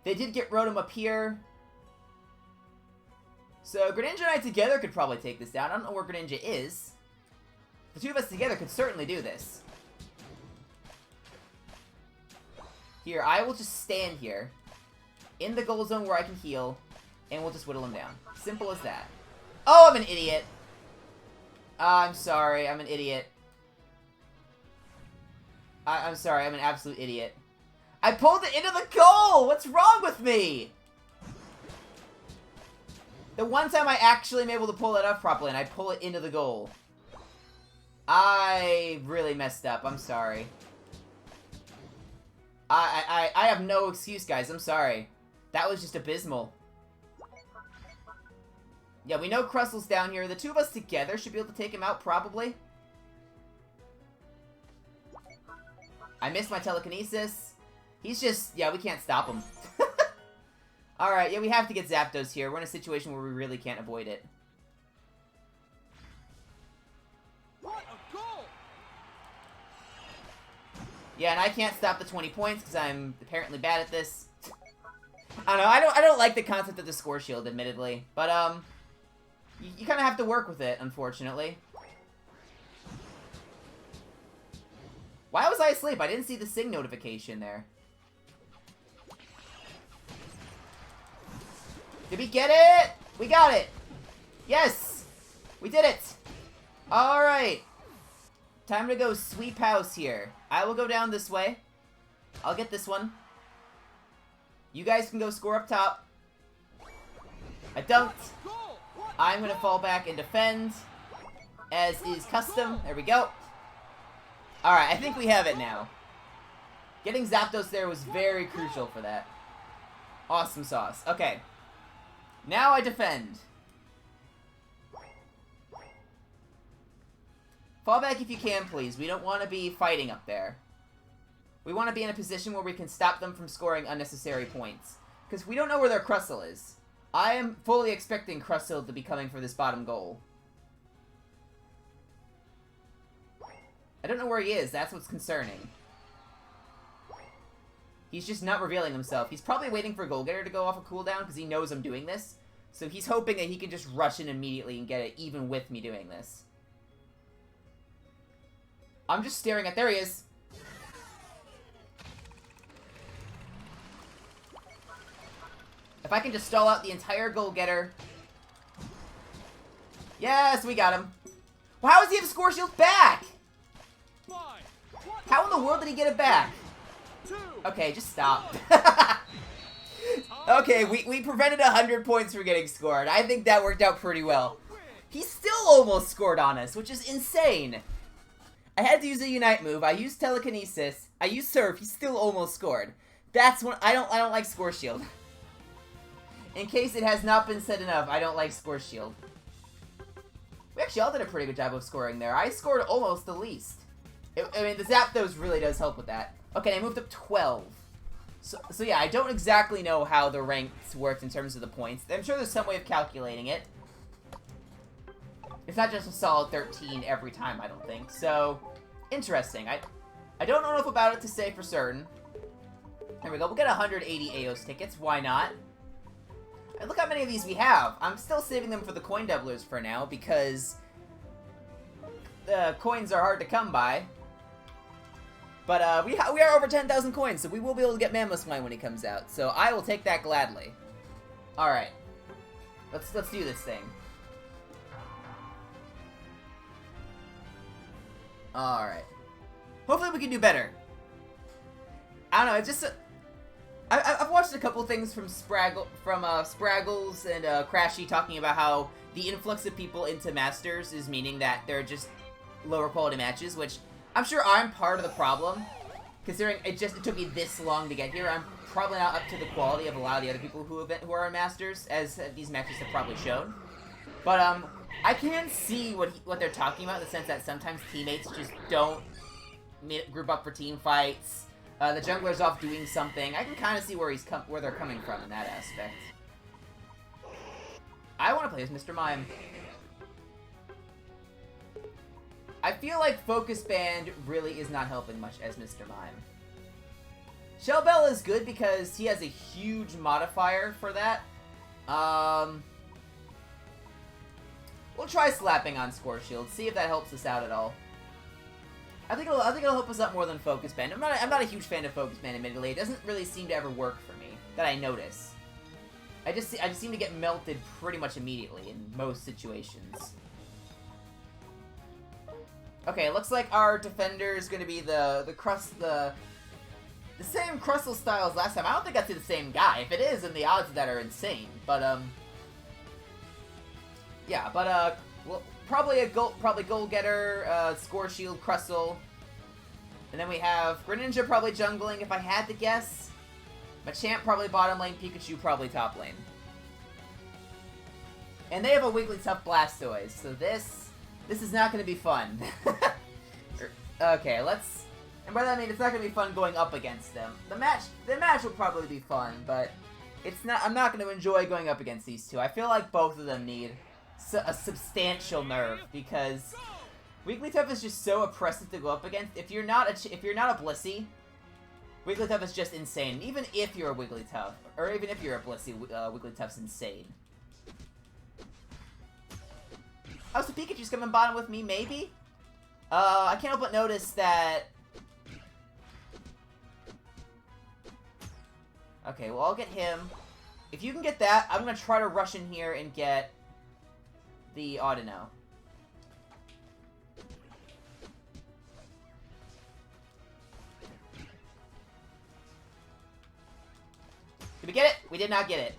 They did get Rotom up here. So Greninja and I together could probably take this down. I don't know where Greninja is. The two of us together could certainly do this. Here, I will just stand here. In the goal zone where I can heal. And we'll just whittle him down. Simple as that. Oh, I'm an idiot. I'm sorry, I'm an idiot. I'm sorry, I'm an absolute idiot. I pulled it into the goal! What's wrong with me? The one time I actually am able to pull it up properly and I pull it into the goal. I really messed up, I'm sorry. I have no excuse, guys, I'm sorry. That was just abysmal. Yeah, we know Crustle's down here. The two of us together should be able to take him out, probably. I missed my telekinesis. He's just... yeah, we can't stop him. Alright, yeah, we have to get Zapdos here. We're in a situation where we really can't avoid it. What a goal! Yeah, and I can't stop the 20 points because I'm apparently bad at this. I don't know, I don't like the concept of the score shield, admittedly. But, you kind of have to work with it, unfortunately. Why was I asleep? I didn't see the sing notification there. Did we get it? We got it! Yes! We did it! Alright. Time to go sweep house here. I will go down this way. I'll get this one. You guys can go score up top. I don't. I'm gonna fall back and defend, as is custom. There we go. Alright, I think we have it now. Getting Zapdos there was very crucial for that. Awesome sauce. Okay. Now I defend. Fall back if you can, please. We don't want to be fighting up there. We want to be in a position where we can stop them from scoring unnecessary points. Because we don't know where their Crustle is. I am fully expecting Crustle to be coming for this bottom goal. I don't know where he is. That's what's concerning. He's just not revealing himself. He's probably waiting for Goal-Getter to go off a cooldown because he knows I'm doing this. So he's hoping that he can just rush in immediately and get it, even with me doing this. I'm just staring at... There he is! If I can just stall out the entire Goal-Getter... Yes, we got him! Well, how does he have Score Shield back? How in the world did he get it back? Okay, just stop. Okay, we prevented 100 points from getting scored. I think that worked out pretty well. He still almost scored on us, which is insane. I had to use a Unite move. I used Telekinesis. I used Surf. He still almost scored. That's when I don't like Score Shield. In case it has not been said enough, I don't like Score Shield. We actually all did a pretty good job of scoring there. I scored almost the least. I mean, the Zapdos really does help with that. Okay, I moved up 12. So yeah, I don't exactly know how the ranks worked in terms of the points. I'm sure there's some way of calculating it. It's not just a solid 13 every time, I don't think. So, interesting. I don't know enough about it to say for certain. There we go. We'll get 180 Aeos tickets. Why not? And look how many of these we have. I'm still saving them for the coin doublers for now because the coins are hard to come by. But we are over 10,000 coins, so we will be able to get Mamoswine when he comes out. So I will take that gladly. All right, let's do this thing. All right. Hopefully we can do better. I don't know. It's just I've watched a couple things from Spraggles and Crashy talking about how the influx of people into Masters is meaning that they're just lower quality matches, which I'm sure I'm part of the problem, considering it took me this long to get here. I'm probably not up to the quality of a lot of the other people who are in Masters, as these matches have probably shown. But I can see what they're talking about in the sense that sometimes teammates just don't group up for team fights. The jungler's off doing something. I can kind of see where they're coming from in that aspect. I want to play as Mr. Mime. I feel like Focus Band really is not helping much as Mr. Mime. Shell Bell is good because he has a huge modifier for that. We'll try slapping on Score Shield, see if that helps us out at all. I think it'll help us out more than Focus Band. I'm not a huge fan of Focus Band, admittedly. It doesn't really seem to ever work for me, that I notice. I just seem to get melted pretty much immediately in most situations. Okay, it looks like our defender is going to be the same Crustle style as last time. I don't think that's the same guy. If it is, then the odds of that are insane. But yeah. But well, probably Goal-Getter, Score Shield, Crustle, and then we have Greninja probably jungling if I had to guess. Machamp probably bottom lane, Pikachu probably top lane. And they have a Wigglytuff Blastoise, so this is not going to be fun. Okay, and by that I mean it's not going to be fun going up against them. The match will probably be fun, but I'm not going to enjoy going up against these two. I feel like both of them need a substantial nerf, because Wigglytuff is just so oppressive to go up against. If you're not a Blissey, Wigglytuff is just insane. Even if you're a Wigglytuff, or even if you're a Blissey, Wigglytuff's insane. Oh, so Pikachu's coming bottom with me, maybe? I can't help but notice that... Okay, well, I'll get him. If you can get that, I'm gonna try to rush in here and get the Audino. Did we get it? We did not get it.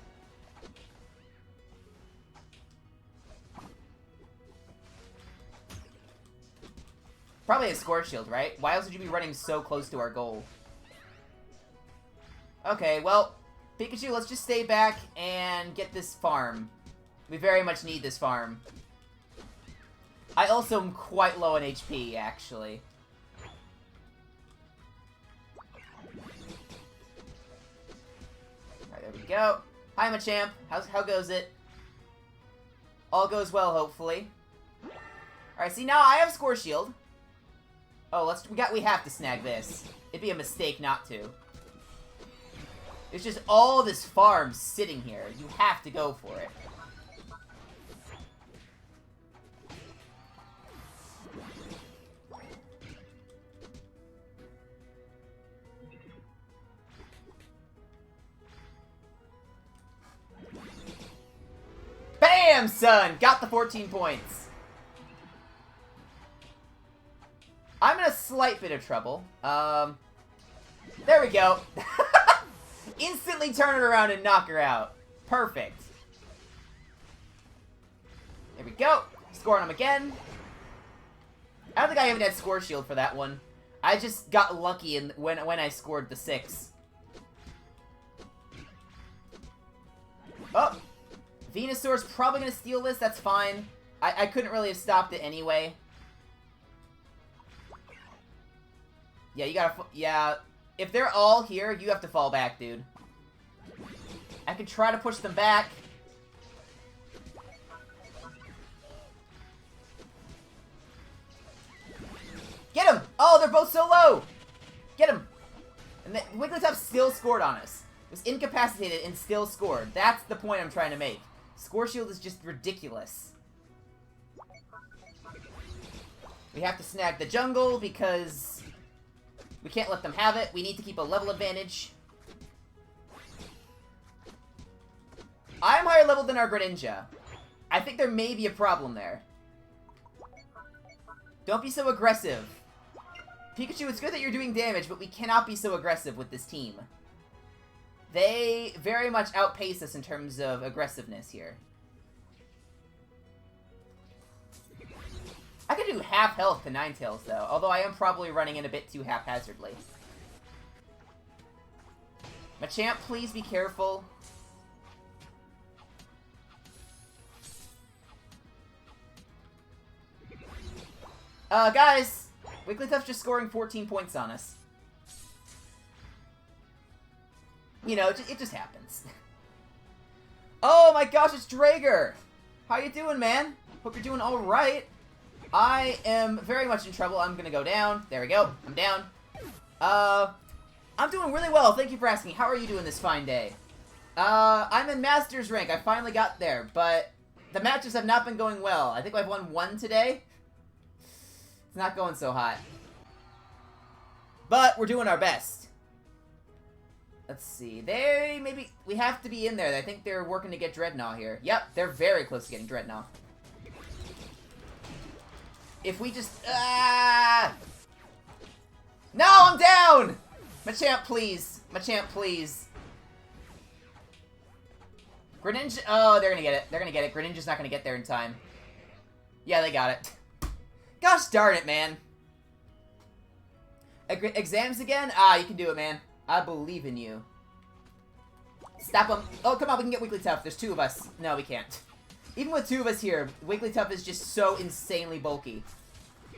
Probably a Scorch Shield, right? Why else would you be running so close to our goal? Okay, well, Pikachu, let's just stay back and get this farm. We very much need this farm. I also am quite low on HP, actually. Alright, there we go. Hi, Machamp. How goes it? All goes well, hopefully. Alright, see, now I have Scorch Shield. Oh, we have to snag this. It'd be a mistake not to. It's just all this farm sitting here. You have to go for it. Bam, son! Got the 14 points. I'm in a slight bit of trouble. There we go. Instantly turn it around and knock her out. Perfect. There we go. Scoring him again. I don't think I even had Score Shield for that one. I just got lucky when I scored the 6. Oh! Venusaur's probably gonna steal this, that's fine. I couldn't really have stopped it anyway. Yeah, you gotta... Yeah, if they're all here, you have to fall back, dude. I can try to push them back. Get him! Oh, they're both so low! Get him! And Wigglytuff still scored on us. Was incapacitated and still scored. That's the point I'm trying to make. Score Shield is just ridiculous. We have to snag the jungle because we can't let them have it. We need to keep a level advantage. I'm higher level than our Greninja. I think there may be a problem there. Don't be so aggressive. Pikachu, it's good that you're doing damage, but we cannot be so aggressive with this team. They very much outpace us in terms of aggressiveness here. I could do half health to Ninetales, though, although I am probably running in a bit too haphazardly. Machamp, please be careful. Guys! Wigglytuff's just scoring 14 points on us. You know, it just happens. Oh my gosh, it's Drager! How you doing, man? Hope you're doing alright. I am very much in trouble. I'm gonna go down. There we go. I'm down. I'm doing really well. Thank you for asking. How are you doing this fine day? I'm in Master's rank. I finally got there, but the matches have not been going well. I think I've won 1 today. It's not going so hot. But we're doing our best. Let's see. We have to be in there. I think they're working to get Dreadnought here. Yep, they're very close to getting Dreadnought. If we just... No, I'm down! Machamp, please. Machamp, please. Greninja... Oh, they're gonna get it. They're gonna get it. Greninja's not gonna get there in time. Yeah, they got it. Gosh darn it, man. Exams again? Ah, you can do it, man. I believe in you. Stop him. Oh, come on, we can get Wigglytuff. There's 2 of us. No, we can't. Even with 2 of us here, Wigglytuff is just so insanely bulky.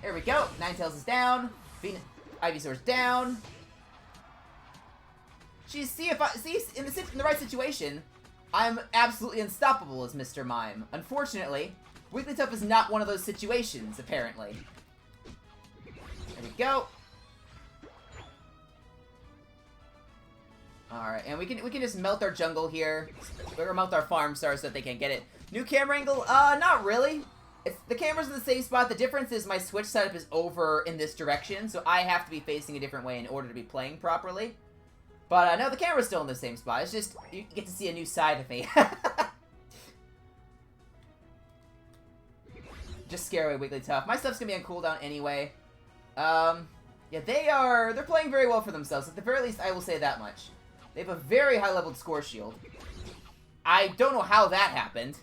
There we go. Ninetales is down. Ivysaur's down. In the right situation, I'm absolutely unstoppable as Mr. Mime. Unfortunately, Wigglytuff is not one of those situations, apparently. There we go. Alright, and we can just melt our jungle here. Or melt our farm stars so that they can't get it. New camera angle? Not really. The camera's in the same spot. The difference is my Switch setup is over in this direction, so I have to be facing a different way in order to be playing properly. But no, the camera's still in the same spot. It's just, you get to see a new side of me. Just scare away Wigglytuff. My stuff's gonna be on cooldown anyway. Yeah, they're playing very well for themselves. At the very least, I will say that much. They have a very high-leveled score shield. I don't know how that happened.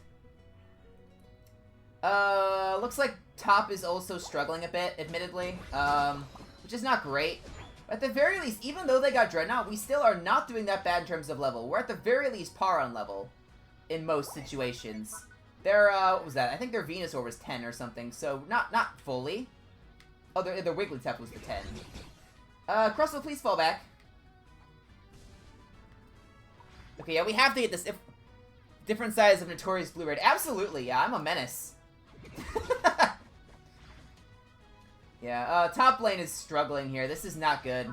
Looks like top is also struggling a bit, admittedly. Which is not great. At the very least, even though they got Dreadnought, we still are not doing that bad in terms of level. We're at the very least par on level in most situations. Their, what was that? I think their Venusaur was 10 or something, so not fully. Oh, their Wigglytuff was the 10. Crustle, please fall back. Okay, yeah, we have to get this. Different size of Notorious Blue Red. Absolutely, yeah, I'm a menace. Yeah, top lane is struggling here. This is not good.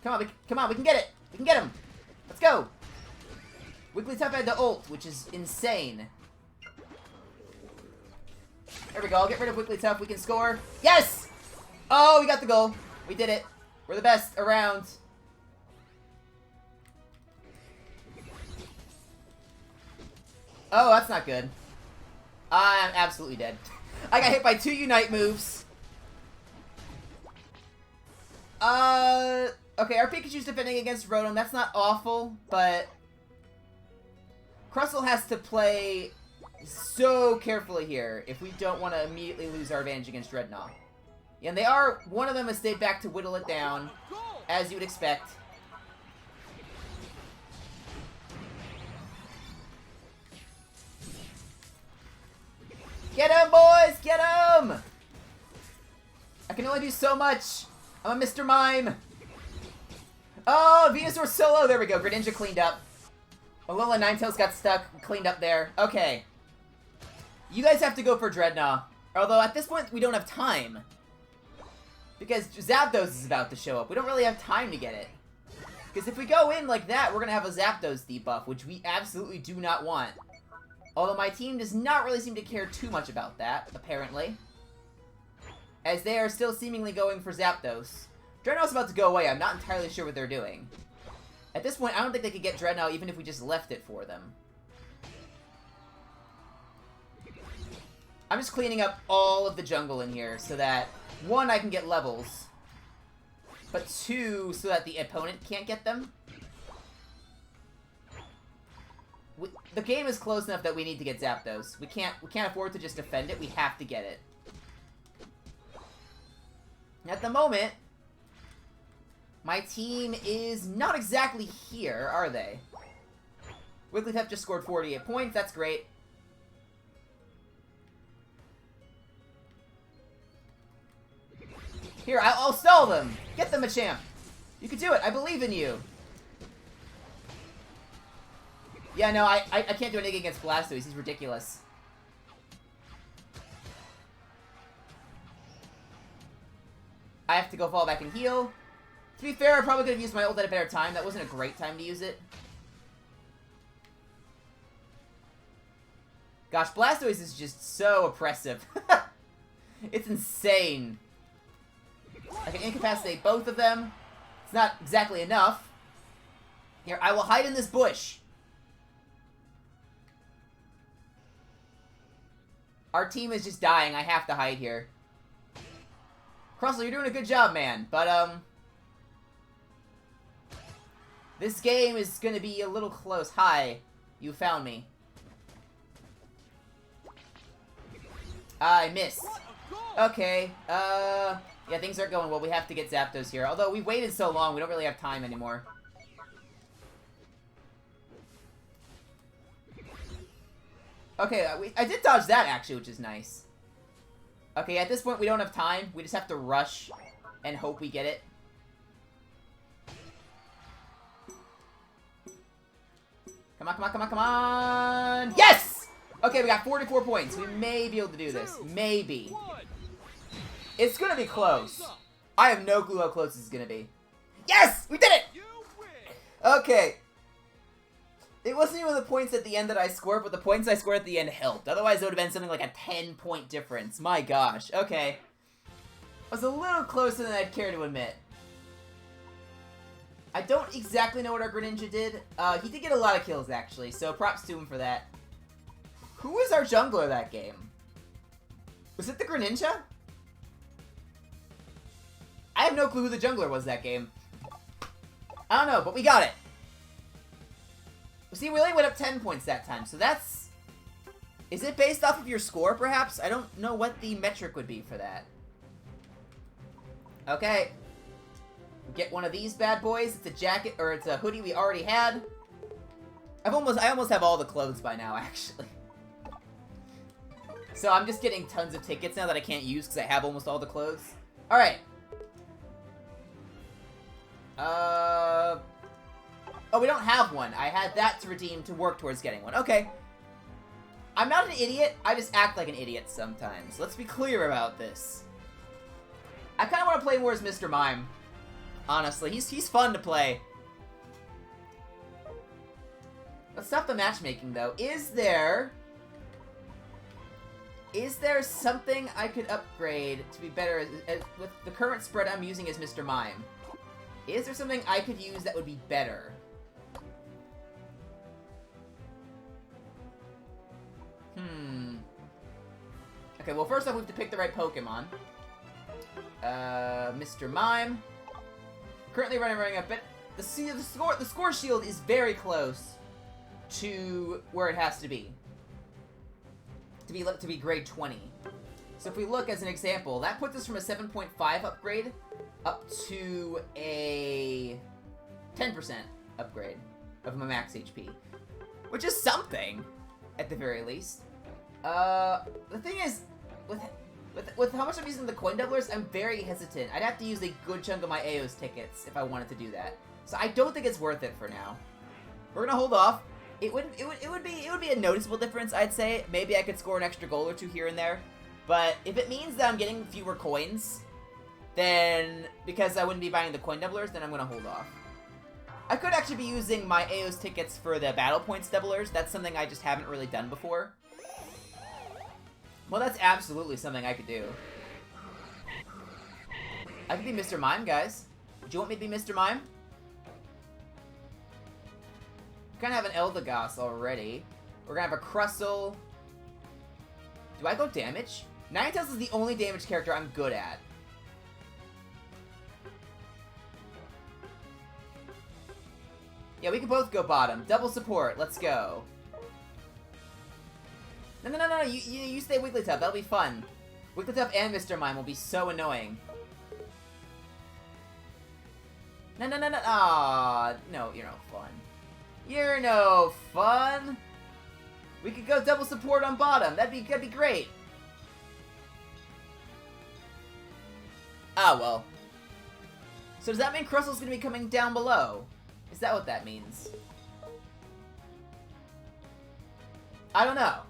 Come on, we can get it! We can get him! Let's go! Wigglytuff had the ult, which is insane. There we go, I'll get rid of Wigglytuff, we can score. Yes! Oh, we got the goal. We did it. We're the best around. Oh, that's not good. I'm absolutely dead. I got hit by 2 Unite moves. Okay, our Pikachu's defending against Rotom. That's not awful, but Crustle has to play so carefully here if we don't want to immediately lose our advantage against Dreadnought. Yeah, and one of them has stayed back to whittle it down, as you would expect. Get him, boys! Get him! I can only do so much. I'm a Mr. Mime. Oh, Venusaur solo. There we go. Greninja cleaned up. Alola Ninetales got stuck. Cleaned up there. Okay. You guys have to go for Dreadnought. Although, at this point, we don't have time. Because Zapdos is about to show up. We don't really have time to get it. Because if we go in like that, we're going to have a Zapdos debuff, which we absolutely do not want. Although my team does not really seem to care too much about that, apparently. As they are still seemingly going for Zapdos. Dreadnought's about to go away. I'm not entirely sure what they're doing. At this point, I don't think they could get Dreadnought even if we just left it for them. I'm just cleaning up all of the jungle in here so that, 1, I can get levels. But 2, so that the opponent can't get them. The game is close enough that we need to get Zapdos. We can't afford to just defend it. We have to get it. At the moment, my team is not exactly here, are they? Wigglytuff just scored 48 points. That's great. Here, I'll stall them. Get them, Machamp. You can do it. I believe in you. Yeah, no, I can't do anything against Blastoise. He's ridiculous. I have to go fall back and heal. To be fair, I probably could have used my ult at a better time. That wasn't a great time to use it. Gosh, Blastoise is just so oppressive. It's insane. I can incapacitate both of them. It's not exactly enough. Here, I will hide in this bush. Our team is just dying. I have to hide here. Crustle, you're doing a good job, man. But, this game is gonna be a little close. Hi. You found me. I missed. Okay, yeah, things aren't going well. We have to get Zapdos here. Although, we waited so long, we don't really have time anymore. Okay, I did dodge that, actually, which is nice. Okay, at this point, we don't have time. We just have to rush and hope we get it. Come on, come on, come on, come on! Yes! Okay, we got 44 points. We may be able to do this. Maybe. It's gonna be close. I have no clue how close this is gonna be. Yes! We did it! You win. Okay. It wasn't even the points at the end that I scored, but the points I scored at the end helped. Otherwise, it would have been something like a 10-point difference. My gosh. Okay. I was a little closer than I'd care to admit. I don't exactly know what our Greninja did. He did get a lot of kills, actually, so props to him for that. Who was our jungler that game? Was it the Greninja? I have no clue who the jungler was that game. I don't know, but we got it. See, we only went up 10 points that time, so that's... Is it based off of your score, perhaps? I don't know what the metric would be for that. Okay. Get one of these bad boys. It's a jacket, or it's a hoodie we already had. I almost have all the clothes by now, actually. So I'm just getting tons of tickets now that I can't use because I have almost all the clothes. Alright. Oh, we don't have one. I had that to redeem to work towards getting one. Okay. I'm not an idiot. I just act like an idiot sometimes. Let's be clear about this. I kind of want to play more as Mr. Mime. Honestly, he's fun to play. Let's stop the matchmaking, though. Is there something I could upgrade to be better with the current spread I'm using as Mr. Mime? Is there something I could use that would be better? Okay, well, first off, we have to pick the right Pokemon. Mr. Mime. Currently running up, but the score shield is very close to where it has to be. To be grade 20. So if we look as an example, that puts us from a 7.5 upgrade up to a 10% upgrade of my max HP. Which is something, at the very least. The thing is, with how much I'm using the coin doublers, I'm very hesitant. I'd have to use a good chunk of my AO's tickets if I wanted to do that. So I don't think it's worth it for now. We're gonna hold off. It would be a noticeable difference, I'd say. Maybe I could score an extra goal or two here and there. But if it means that I'm getting fewer coins, then because I wouldn't be buying the coin doublers, then I'm gonna hold off. I could actually be using my AO's tickets for the battle points doublers. That's something I just haven't really done before. Well, that's absolutely something I could do. I could be Mr. Mime, guys. Would you want me to be Mr. Mime? We're gonna have an Eldegoss already. We're gonna have a Crustle. Do I go damage? Ninetales is the only damage character I'm good at. Yeah, we can both go bottom. Double support. Let's go. No. You stay Wigglytuff. That'll be fun. Wigglytuff and Mr. Mime will be so annoying. No. Aw, no, you're no fun. You're no fun. We could go double support on bottom. That'd be great. Ah, well. So does that mean Crustle's gonna be coming down below? Is that what that means? I don't know.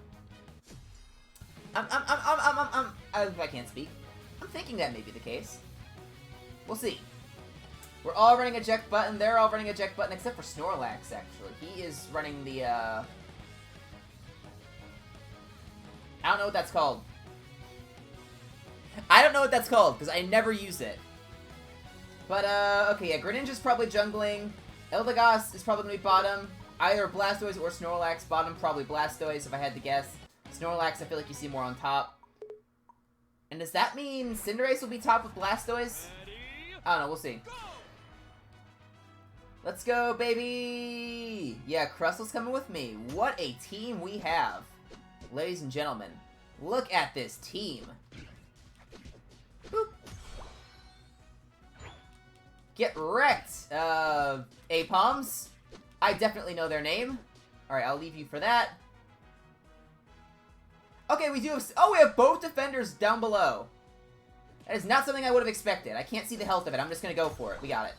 I can't speak. I'm thinking that may be the case. We'll see. We're all running eject button. They're all running eject button, except for Snorlax, actually. He is running the, I don't know what that's called. I don't know what that's called, because I never use it. But, okay, yeah, Greninja's probably jungling. Eldegoss is probably going to be bottom. Either Blastoise or Snorlax. Bottom, probably Blastoise, if I had to guess. Snorlax, I feel like you see more on top. And does that mean Cinderace will be top with Blastoise? I don't know, we'll see. Let's go, baby! Yeah, Crustle's coming with me. What a team we have. Ladies and gentlemen, look at this team. Boop. Get wrecked, Apoms. I definitely know their name. Alright, I'll leave you for that. Okay, we do have... Oh, we have both defenders down below. That is not something I would have expected. I can't see the health of it. I'm just gonna go for it. We got it.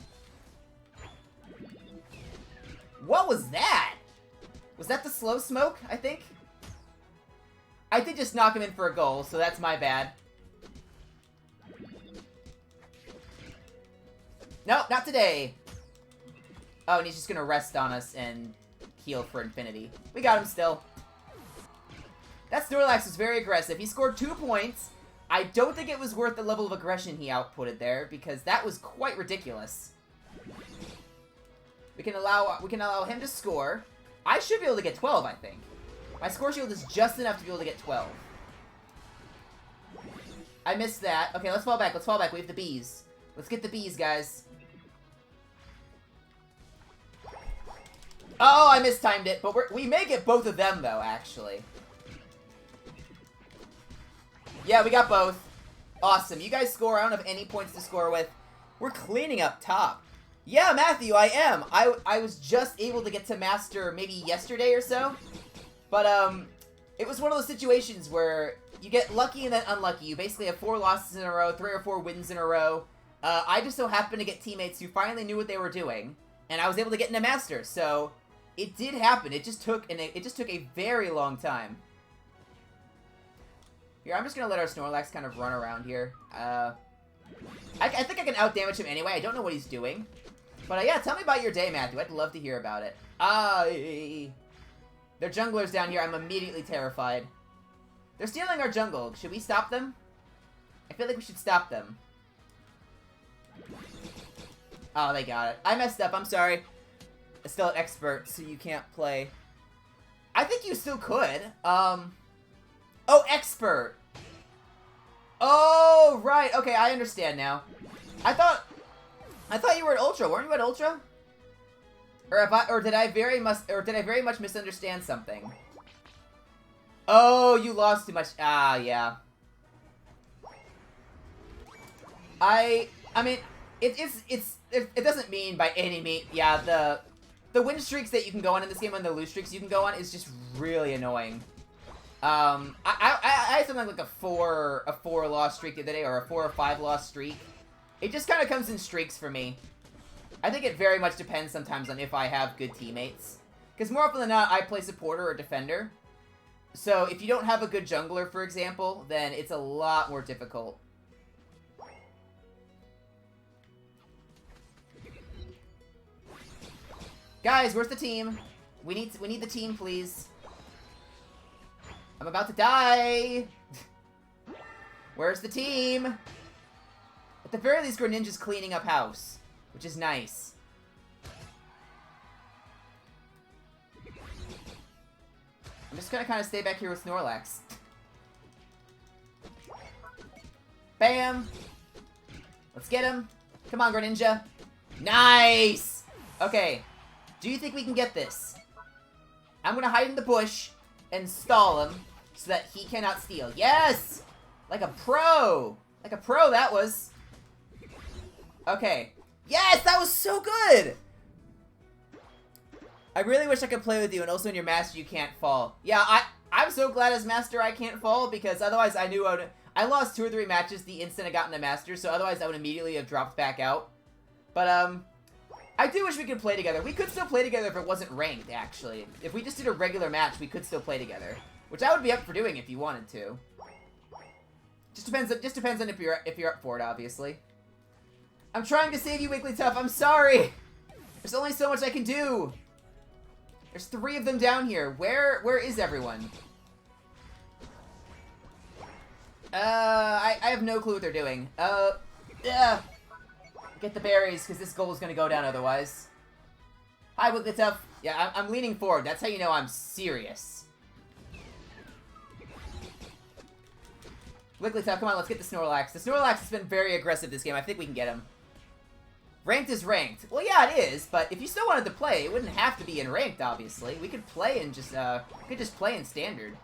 What was that? Was that the slow smoke, I think? I did just knock him in for a goal, so that's my bad. No, not today. Oh, and he's just gonna rest on us and heal for infinity. We got him still. That Snorlax was very aggressive. He scored 2 points. I don't think it was worth the level of aggression he outputted there, because that was quite ridiculous. We can allow him to score. I should be able to get 12, I think. My score shield is just enough to be able to get 12. I missed that. Okay, let's fall back. Let's fall back. We have the bees. Let's get the bees, guys. Oh, I mistimed it, but we may get both of them, though, actually. Yeah, we got both. Awesome. You guys score. I don't have any points to score with. We're cleaning up top. Yeah, Matthew, I am. I was just able to get to Master maybe yesterday or so. But, it was one of those situations where you get lucky and then unlucky. You basically have 4 losses in a row, 3 or 4 wins in a row. I just so happened to get teammates who finally knew what they were doing. And I was able to get into Master, so it did happen. It just took a very long time. Here, I'm just gonna let our Snorlax kind of run around here. I think I can outdamage him anyway. I don't know what he's doing. But yeah, tell me about your day, Matthew. I'd love to hear about it. They're junglers down here. I'm immediately terrified. They're stealing our jungle. Should we stop them? I feel like we should stop them. Oh, they got it. I messed up. I'm sorry. It's still an expert, so you can't play. I think you still could. Oh, expert. Oh, right. Okay, I understand now. I thought you were at Ultra. Weren't you at Ultra? Or did I very much misunderstand something? Oh, you lost too much. Ah, yeah. I mean, it doesn't mean by any means. Yeah, the win streaks that you can go on in this game and the lose streaks you can go on is just really annoying. I had something like a 4 loss streak the other day, or a 4 or 5 loss streak. It just kind of comes in streaks for me. I think it very much depends sometimes on if I have good teammates. Because more often than not, I play supporter or defender. So if you don't have a good jungler, for example, then it's a lot more difficult. Guys, where's the team? We need the team, please. I'm about to die! Where's the team? At the very least, Greninja's cleaning up house, which is nice. I'm just gonna kind of stay back here with Snorlax. Bam! Let's get him. Come on, Greninja. Nice! Okay. Do you think we can get this? I'm gonna hide in the bush and stall him so that he cannot steal. Yes! Like a pro! Like a pro, that was. Okay. Yes! That was so good! I really wish I could play with you, and also in your master you can't fall. Yeah, I'm so glad as master I can't fall, because otherwise I knew I lost 2 or 3 matches the instant I got into master, so otherwise I would immediately have dropped back out. But, I do wish we could play together. We could still play together if it wasn't ranked, actually. If we just did a regular match, we could still play together. Which I would be up for doing if you wanted to. Just depends on if you're up for it, obviously. I'm trying to save you, Wigglytuff. I'm sorry! There's only so much I can do! There's 3 of them down here. Where is everyone? I have no clue what they're doing. Yeah. Get the berries, because this goal is going to go down otherwise. Hi, Wigglytuff. Yeah, I'm leaning forward. That's how you know I'm serious. Wigglytuff, come on, let's get the Snorlax. The Snorlax has been very aggressive this game. I think we can get him. Ranked is ranked. Well, yeah, it is, but if you still wanted to play, it wouldn't have to be in ranked, obviously. We could play in just, play in standard.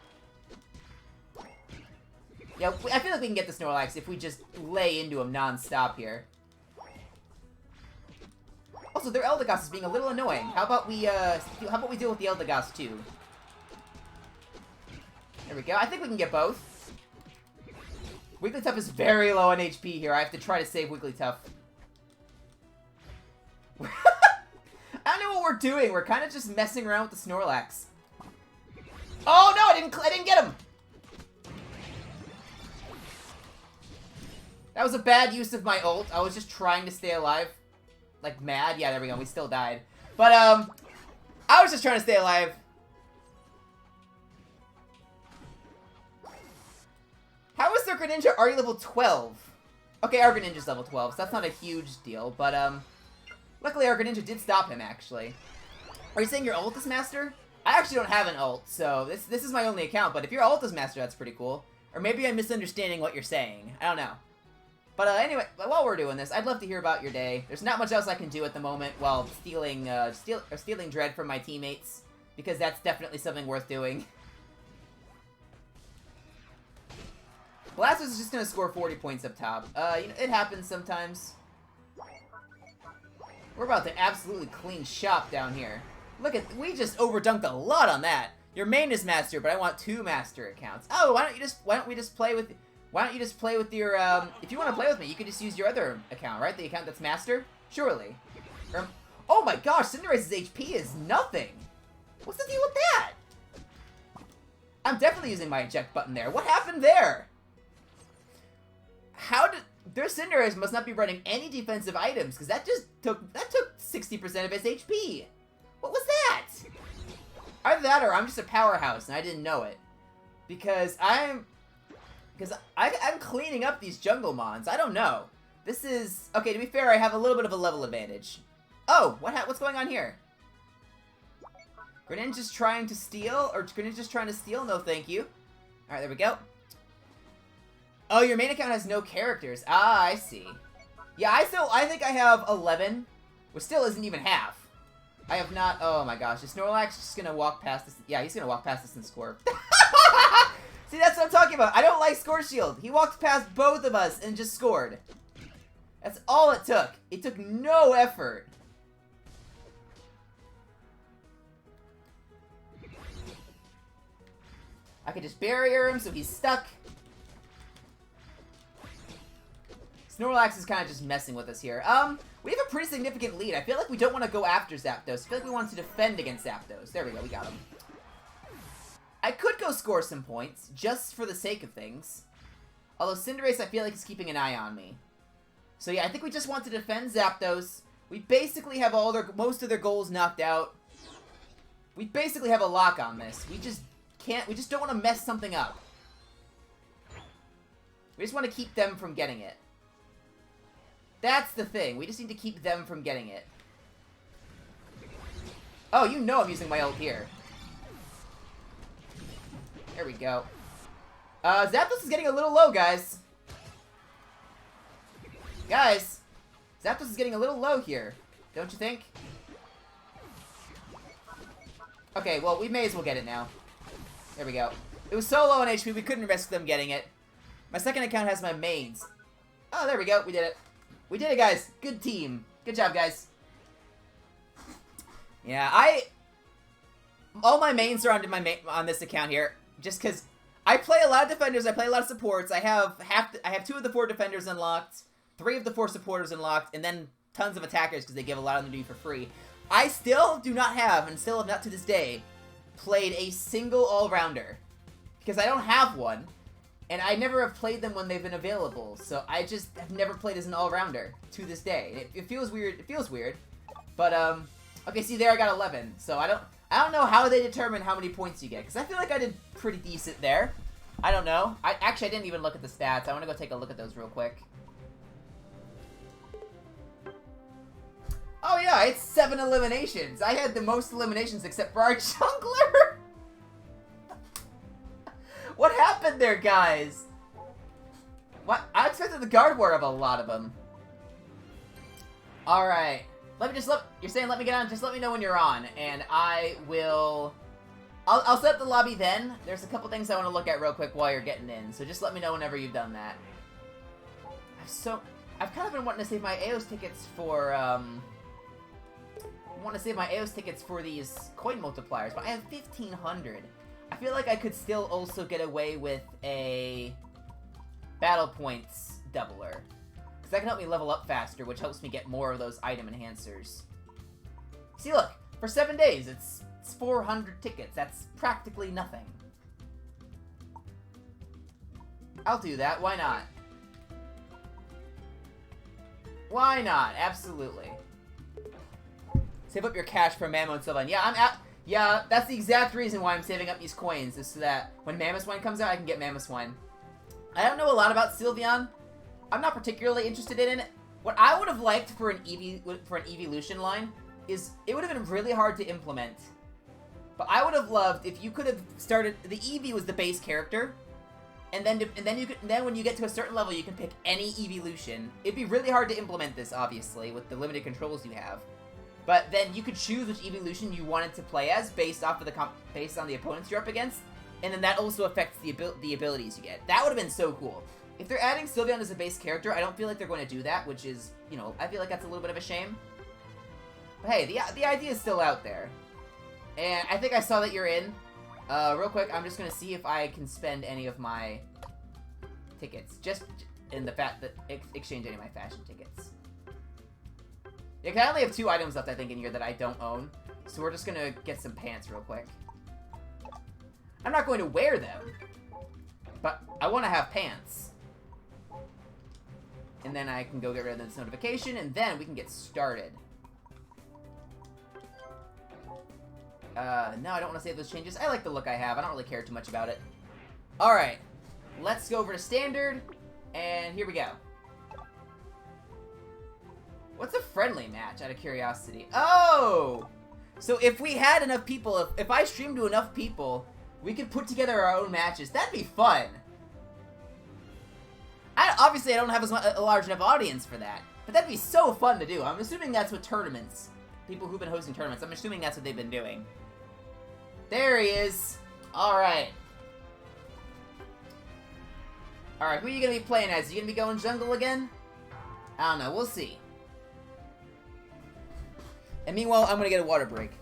Yeah, I feel like we can get the Snorlax if we just lay into him non-stop here. Also, their Eldegoss is being a little annoying. How about we deal with the Eldegoss, too? There we go. I think we can get both. Wigglytuff is very low on HP here. I have to try to save Wigglytuff. I don't know what we're doing. We're kind of just messing around with the Snorlax. Oh, no! I didn't get him! That was a bad use of my ult. I was just trying to stay alive. like, mad. Yeah, there we go. We still died. But, I was just trying to stay alive. How is their Greninja already level 12? Okay, our Greninja's level 12, so that's not a huge deal. But, luckily our Greninja did stop him, actually. Are you saying your ult is master? I actually don't have an ult, so this is my only account. But if your ult is master, that's pretty cool. Or maybe I'm misunderstanding what you're saying. I don't know. But anyway, while we're doing this, I'd love to hear about your day. There's not much else I can do at the moment while stealing Dread from my teammates, because that's definitely something worth doing. Blastoise is just gonna score 40 points up top. You know, it happens sometimes. We're about to absolutely clean shop down here. Look at, we just overdunked a lot on that. Your main is master, but I want 2 master accounts. Oh, why don't we just play with your, if you want to play with me, you could just use your other account, right? The account that's master? Surely. Oh my gosh, Cinderace's HP is nothing! What's the deal with that? I'm definitely using my eject button there. What happened there? How did... Their Cinderace must not be running any defensive items, because that took 60% of its HP. What was that? Either that or I'm just a powerhouse and I didn't know it. Because I'm cleaning up these jungle mons. I don't know. This is... Okay, to be fair, I have a little bit of a level advantage. Oh, what's going on here? Greninja's trying to steal? Or Greninja's trying to steal? No, thank you. Alright, there we go. Oh, your main account has no characters. Ah, I see. Yeah, I think I have 11, which still isn't even half. I have not... Oh my gosh, is Snorlax just gonna walk past this? Yeah, he's gonna walk past this and score. See, that's what I'm talking about. I don't like Score Shield. He walked past both of us and just scored. That's all it took. It took no effort. I could just barrier him so he's stuck. Snorlax is kind of just messing with us here. We have a pretty significant lead. I feel like we don't want to go after Zapdos. I feel like we want to defend against Zapdos. There we go, we got him. I could go score some points, just for the sake of things. Although Cinderace, I feel like, is keeping an eye on me. So yeah, I think we just want to defend Zapdos. We basically have most of their goals knocked out. We basically have a lock on this. We just don't want to mess something up. We just want to keep them from getting it. That's the thing. We just need to keep them from getting it. Oh, you know I'm using my ult here. There we go. Zapdos is getting a little low, guys. Guys, Zapdos is getting a little low here. Don't you think? Okay, well, we may as well get it now. There we go. It was so low on HP, we couldn't risk them getting it. My second account has my mains. Oh, there we go. We did it. We did it, guys. Good team. Good job, guys. Yeah, all my mains are on this account here, just because I play a lot of defenders. I play a lot of supports. I have 2 of the 4 defenders unlocked, 3 of the 4 supporters unlocked, and then tons of attackers because they give a lot of them to you for free. I still do not have, and still have not to this day, played a single all-rounder because I don't have one. And I never have played them when they've been available, so I just have never played as an all-rounder to this day. It feels weird. It feels weird, but okay. See, there I got 11. So I don't know how they determine how many points you get, because I feel like I did pretty decent there. I don't know. I didn't even look at the stats. I want to go take a look at those real quick. Oh yeah, it's 7 eliminations. I had the most eliminations except for our jungler. What happened there, guys? What? I expected the guard war of a lot of them. Alright. You're saying let me get on? Just let me know when you're on, and I will... I'll set up the lobby then. There's a couple things I want to look at real quick while you're getting in, so just let me know whenever you've done that. I've kind of been wanting to save my AOS tickets for, I want to save my AOS tickets for these coin multipliers, but I have 1,500. I feel like I could still also get away with a battle points doubler. Because that can help me level up faster, which helps me get more of those item enhancers. See, look, for 7 days, it's 400 tickets. That's practically nothing. I'll do that. Why not? Why not? Absolutely. Save up your cash for Mammoth and Sylveon. Yeah, yeah, that's the exact reason why I'm saving up these coins, is so that when Mamoswine comes out, I can get Mamoswine. I don't know a lot about Sylveon. I'm not particularly interested in it. What I would have liked for an evolution line is it would have been really hard to implement. But I would have loved if you could have started. The Eevee was the base character, and then when you get to a certain level, you can pick any evolution. It'd be really hard to implement this, obviously, with the limited controls you have. But then you could choose which evolution you wanted to play as based on the opponents you're up against, and then that also affects the abilities you get. That would have been so cool. If they're adding Sylveon as a base character, I don't feel like they're going to do that, which is, you know, I feel like that's a little bit of a shame. But hey, the idea is still out there. And I think I saw that you're in. Real quick, I'm just going to see if I can spend any of my tickets. Just in the fact that exchange any of my fashion tickets. Yeah, I only have 2 items left, I think, in here that I don't own. So we're just going to get some pants real quick. I'm not going to wear them. But I want to have pants. And then I can go get rid of this notification, and then we can get started. No, I don't want to save those changes. I like the look I have. I don't really care too much about it. Alright. Let's go over to standard. And here we go. What's a friendly match, out of curiosity? Oh! So if we had enough people, if I streamed to enough people, we could put together our own matches. That'd be fun. Obviously, I don't have a large enough audience for that. But that'd be so fun to do. I'm assuming that's what tournaments... People who've been hosting tournaments, I'm assuming that's what they've been doing. There he is. Alright. Alright, who are you going to be playing as? You going to be going jungle again? I don't know. We'll see. And meanwhile, I'm going to get a water break.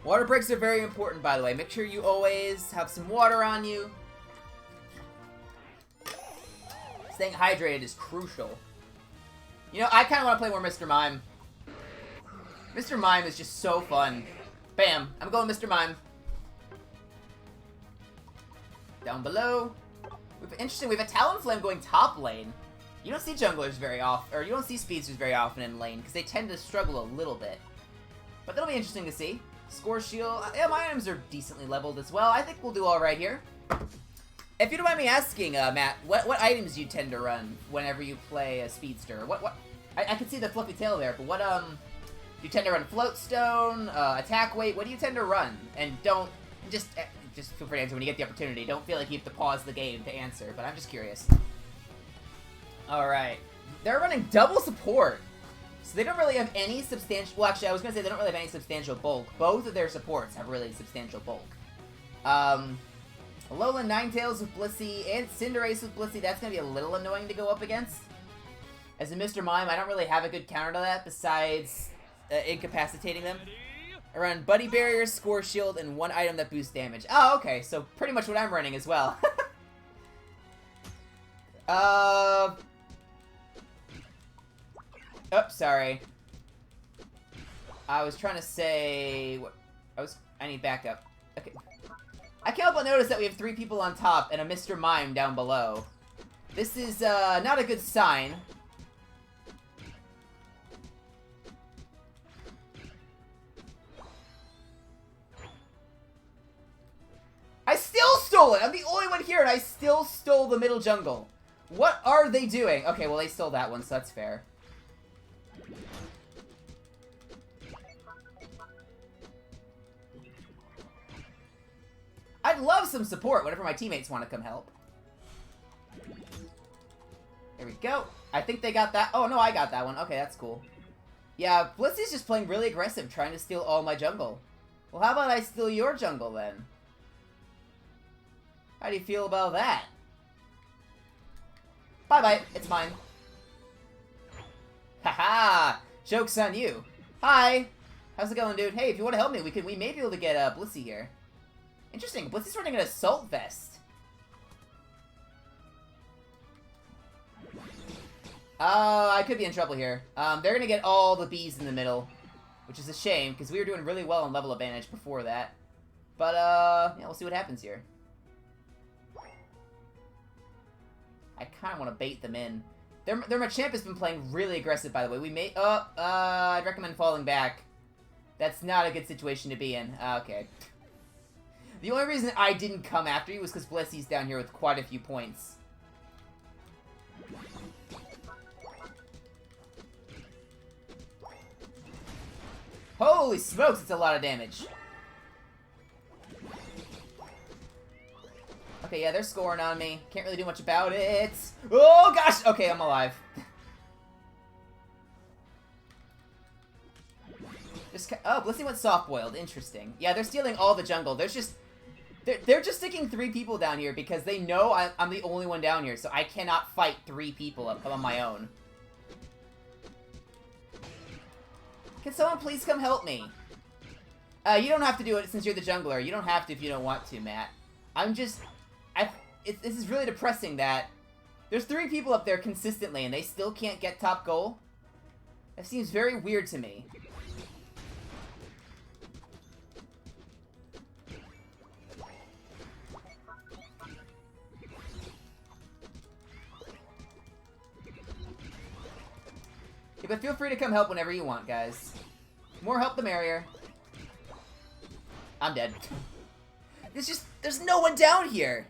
Water breaks are very important, by the way. Make sure you always have some water on you. Staying hydrated is crucial. You know, I kind of want to play more Mr. Mime. Mr. Mime is just so fun. Bam. I'm going Mr. Mime. Down below. Interesting, we have a Talonflame going top lane. You don't see junglers very often, or you don't see speedsters very often in lane, because they tend to struggle a little bit. But that'll be interesting to see. Score shield. Yeah, my items are decently leveled as well. I think we'll do alright here. If you don't mind me asking, Matt, what items do you tend to run whenever you play a speedster? I can see the fluffy tail there, but what, do you tend to run floatstone, attack weight? What do you tend to run? And don't, just feel free to answer when you get the opportunity. Don't feel like you have to pause the game to answer, but I'm just curious. Alright. They're running double support. So they don't really have any substantial... Well, actually, I was going to say they don't really have any substantial bulk. Both of their supports have really substantial bulk. Alolan Ninetales with Blissey and Cinderace with Blissey. That's going to be a little annoying to go up against. As a Mr. Mime, I don't really have a good counter to that besides incapacitating them. I run Buddy Barrier, Score Shield, and 1 item that boosts damage. Oh, okay. So pretty much what I'm running as well. Oops, sorry. I was trying to say... I need backup. Okay. I can't help but notice that we have 3 people on top and a Mr. Mime down below. This is, not a good sign. I still stole it! I'm the only one here and I still stole the middle jungle. What are they doing? Okay, well they stole that one, so that's fair. I'd love some support whenever my teammates want to come help. There we go. I think they got that. Oh, no, I got that one. Okay, that's cool. Yeah, Blissey's just playing really aggressive, trying to steal all my jungle. Well, how about I steal your jungle, then? How do you feel about that? Bye-bye. It's mine. Haha! Joke's on you. Hi! How's it going, dude? Hey, if you want to help me, we may be able to get Blissey here. Interesting. Blissey's running an Assault Vest. I could be in trouble here. They're gonna get all the bees in the middle, which is a shame, because we were doing really well on level advantage before that. But, yeah, we'll see what happens here. I kind of want to bait them in. Their Machamp has been playing really aggressive, by the way. We may... I'd recommend falling back. That's not a good situation to be in. Okay. The only reason I didn't come after you was because Blissey's down here with quite a few points. Holy smokes, it's a lot of damage. Okay, yeah, they're scoring on me. Can't really do much about it. Oh, gosh! Okay, I'm alive. Oh, Blissey went soft-boiled. Interesting. Yeah, they're stealing all the jungle. There's just... They're just sticking 3 people down here because they know I'm the only one down here, so I cannot fight 3 people up on my own. Can someone please come help me? You don't have to do it since you're the jungler. You don't have to if you don't want to, Matt. I'm just... this is really depressing that there's 3 people up there consistently and they still can't get top goal. That seems very weird to me. Yeah, but feel free to come help whenever you want, guys. More help the merrier. I'm dead. There's no one down here!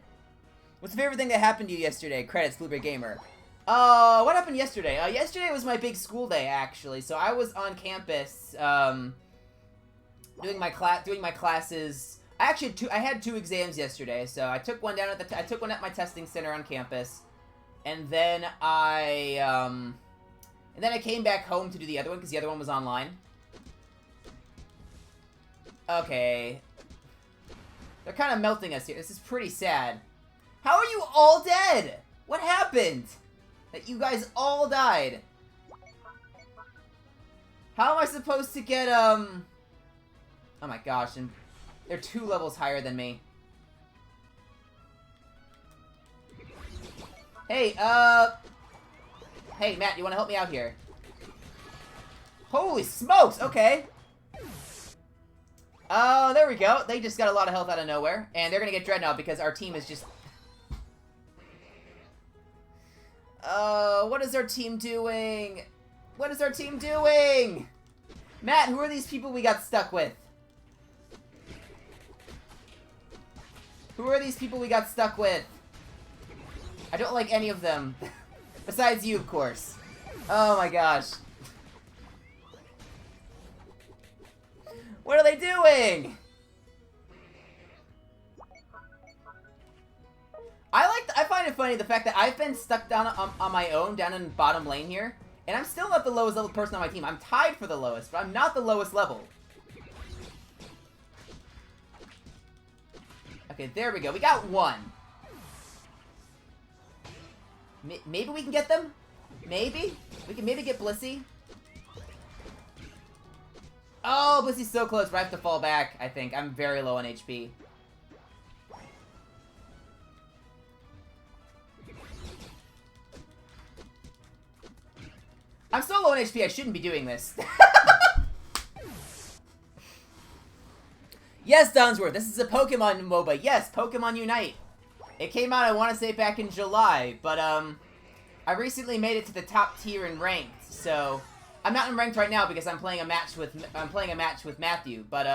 What's the favorite thing that happened to you yesterday? Credits, Blueberry Gamer. What happened yesterday? Yesterday was my big school day, actually. So I was on campus, doing my classes. I had 2 exams yesterday. So I took one down at I took one at my testing center on campus, and then I came back home to do the other one because the other one was online. Okay. They're kind of melting us here. This is pretty sad. How are you all dead? What happened? That you guys all died? How am I supposed to get, Oh my gosh, and they're 2 levels higher than me. Hey, Hey, Matt, you wanna help me out here? Holy smokes, okay. Oh, there we go. They just got a lot of health out of nowhere. And they're gonna get Dreadnought because our team is just... what is our team doing? What is our team doing? Matt, who are these people we got stuck with? Who are these people we got stuck with? I don't like any of them. Besides you, of course. Oh my gosh. What are they doing? I find it funny the fact that I've been stuck down on my own down in bottom lane here, and I'm still not the lowest level person on my team. I'm tied for the lowest, but I'm not the lowest level. Okay, there we go. We got 1. Maybe we can get them? Maybe? We can maybe get Blissey? Oh, Blissey's so close, but I have to fall back, I think. I'm very low on HP. I'm so low on HP, I shouldn't be doing this. Yes, Donsworth, this is a Pokemon MOBA. Yes, Pokemon Unite. It came out, I want to say, back in July, but, I recently made it to the top tier in ranked, so... I'm not in ranked right now because I'm playing a match with Matthew, but,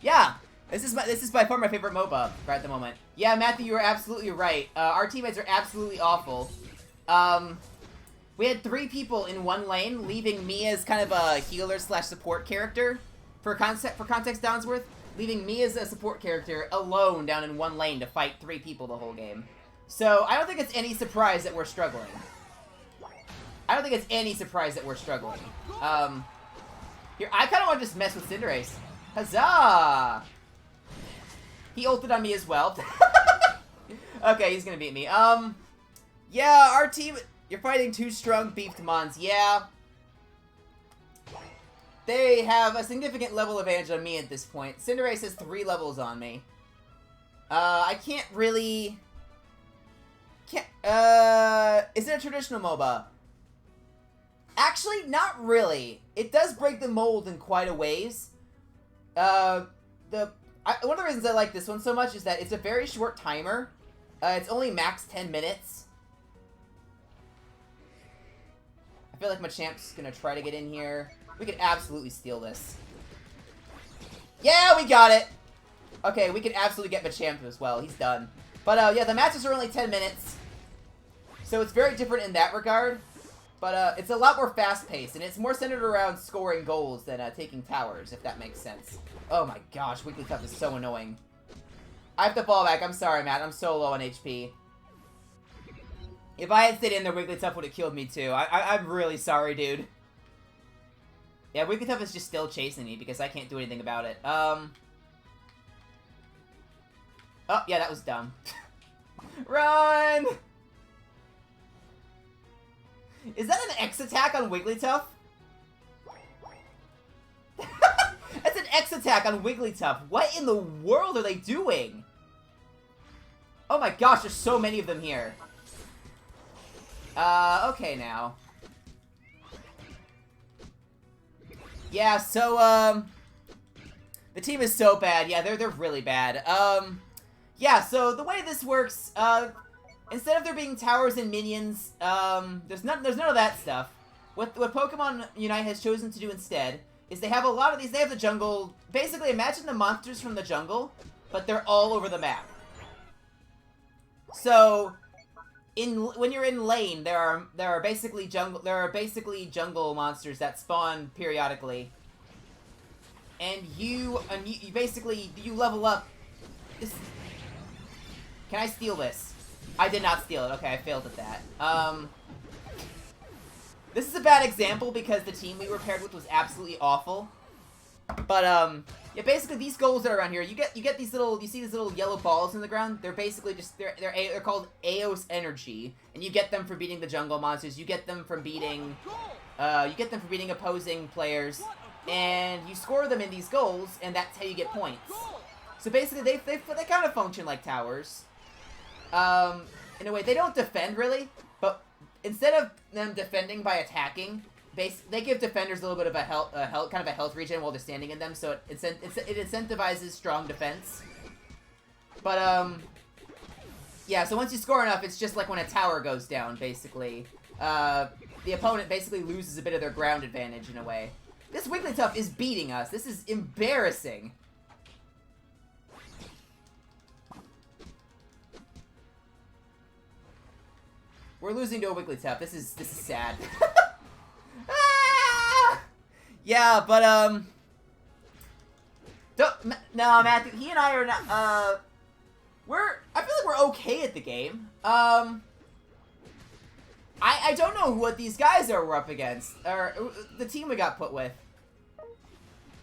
yeah. This is by far my favorite MOBA right at the moment. Yeah, Matthew, you are absolutely right. Our teammates are absolutely awful. We had 3 people in 1 lane, leaving me as kind of a healer/support character. For context, Downsworth, leaving me as a support character alone down in 1 lane to fight 3 people the whole game. So, I don't think it's any surprise that we're struggling. Here, I kind of want to just mess with Cinderace. Huzzah! He ulted on me as well. Okay, he's gonna beat me. Yeah, our team... You're fighting 2 strong beefed mons. Yeah. They have a significant level advantage on me at this point. Cinderace has 3 levels on me. I can't really... Is it a traditional MOBA? Actually, not really. It does break the mold in quite a ways. One of the reasons I like this one so much is that it's a very short timer. It's only max 10 minutes. I feel like Machamp's gonna try to get in here. We could absolutely steal this. Yeah, we got it! Okay, we can absolutely get Machamp as well. He's done. But, yeah, the matches are only 10 minutes. So it's very different in that regard. But, it's a lot more fast-paced, and it's more centered around scoring goals than, taking towers, if that makes sense. Oh my gosh, Wigglytuff is so annoying. I have to fall back. I'm sorry, Matt. I'm so low on HP. If I had stayed in there, Wigglytuff would have killed me, too. I'm really sorry, dude. Yeah, Wigglytuff is just still chasing me because I can't do anything about it. Oh, yeah, that was dumb. Run! Is that an X attack on Wigglytuff? That's an X attack on Wigglytuff. What in the world are they doing? Oh my gosh, there's so many of them here. Okay now. Yeah, so, the team is so bad. Yeah, they're really bad. Yeah, so the way this works, instead of there being towers and minions, there's none of that stuff. What Pokemon Unite has chosen to do instead is they have a lot of these. They have the jungle. Basically, imagine the monsters from the jungle, but they're all over the map. So, when you're in lane, there are basically jungle monsters that spawn periodically, and you basically level up. Can I steal this? I did not steal it. Okay, I failed at that. This is a bad example because the team we were paired with was absolutely awful. But, yeah, basically these goals that are around here, you get these little, you see these little yellow balls in the ground? They're basically just, they're called Eos Energy, and you get them for beating the jungle monsters, you get them from beating opposing players, and you score them in these goals, and that's how you get points. So basically, they kind of function like towers. In a way, they don't defend, really, but instead of them defending by attacking, they give defenders a little bit of a health regen while they're standing in them, so it incentivizes strong defense. But, yeah, so once you score enough, it's just like when a tower goes down, basically. The opponent basically loses a bit of their ground advantage, in a way. This Wigglytuff is beating us. This is embarrassing. We're losing to a Wigglytuff. This is sad. Ah! Yeah, but, no, Matthew, he and I are not, I feel like we're okay at the game. I don't know what these guys we're up against, or the team we got put with.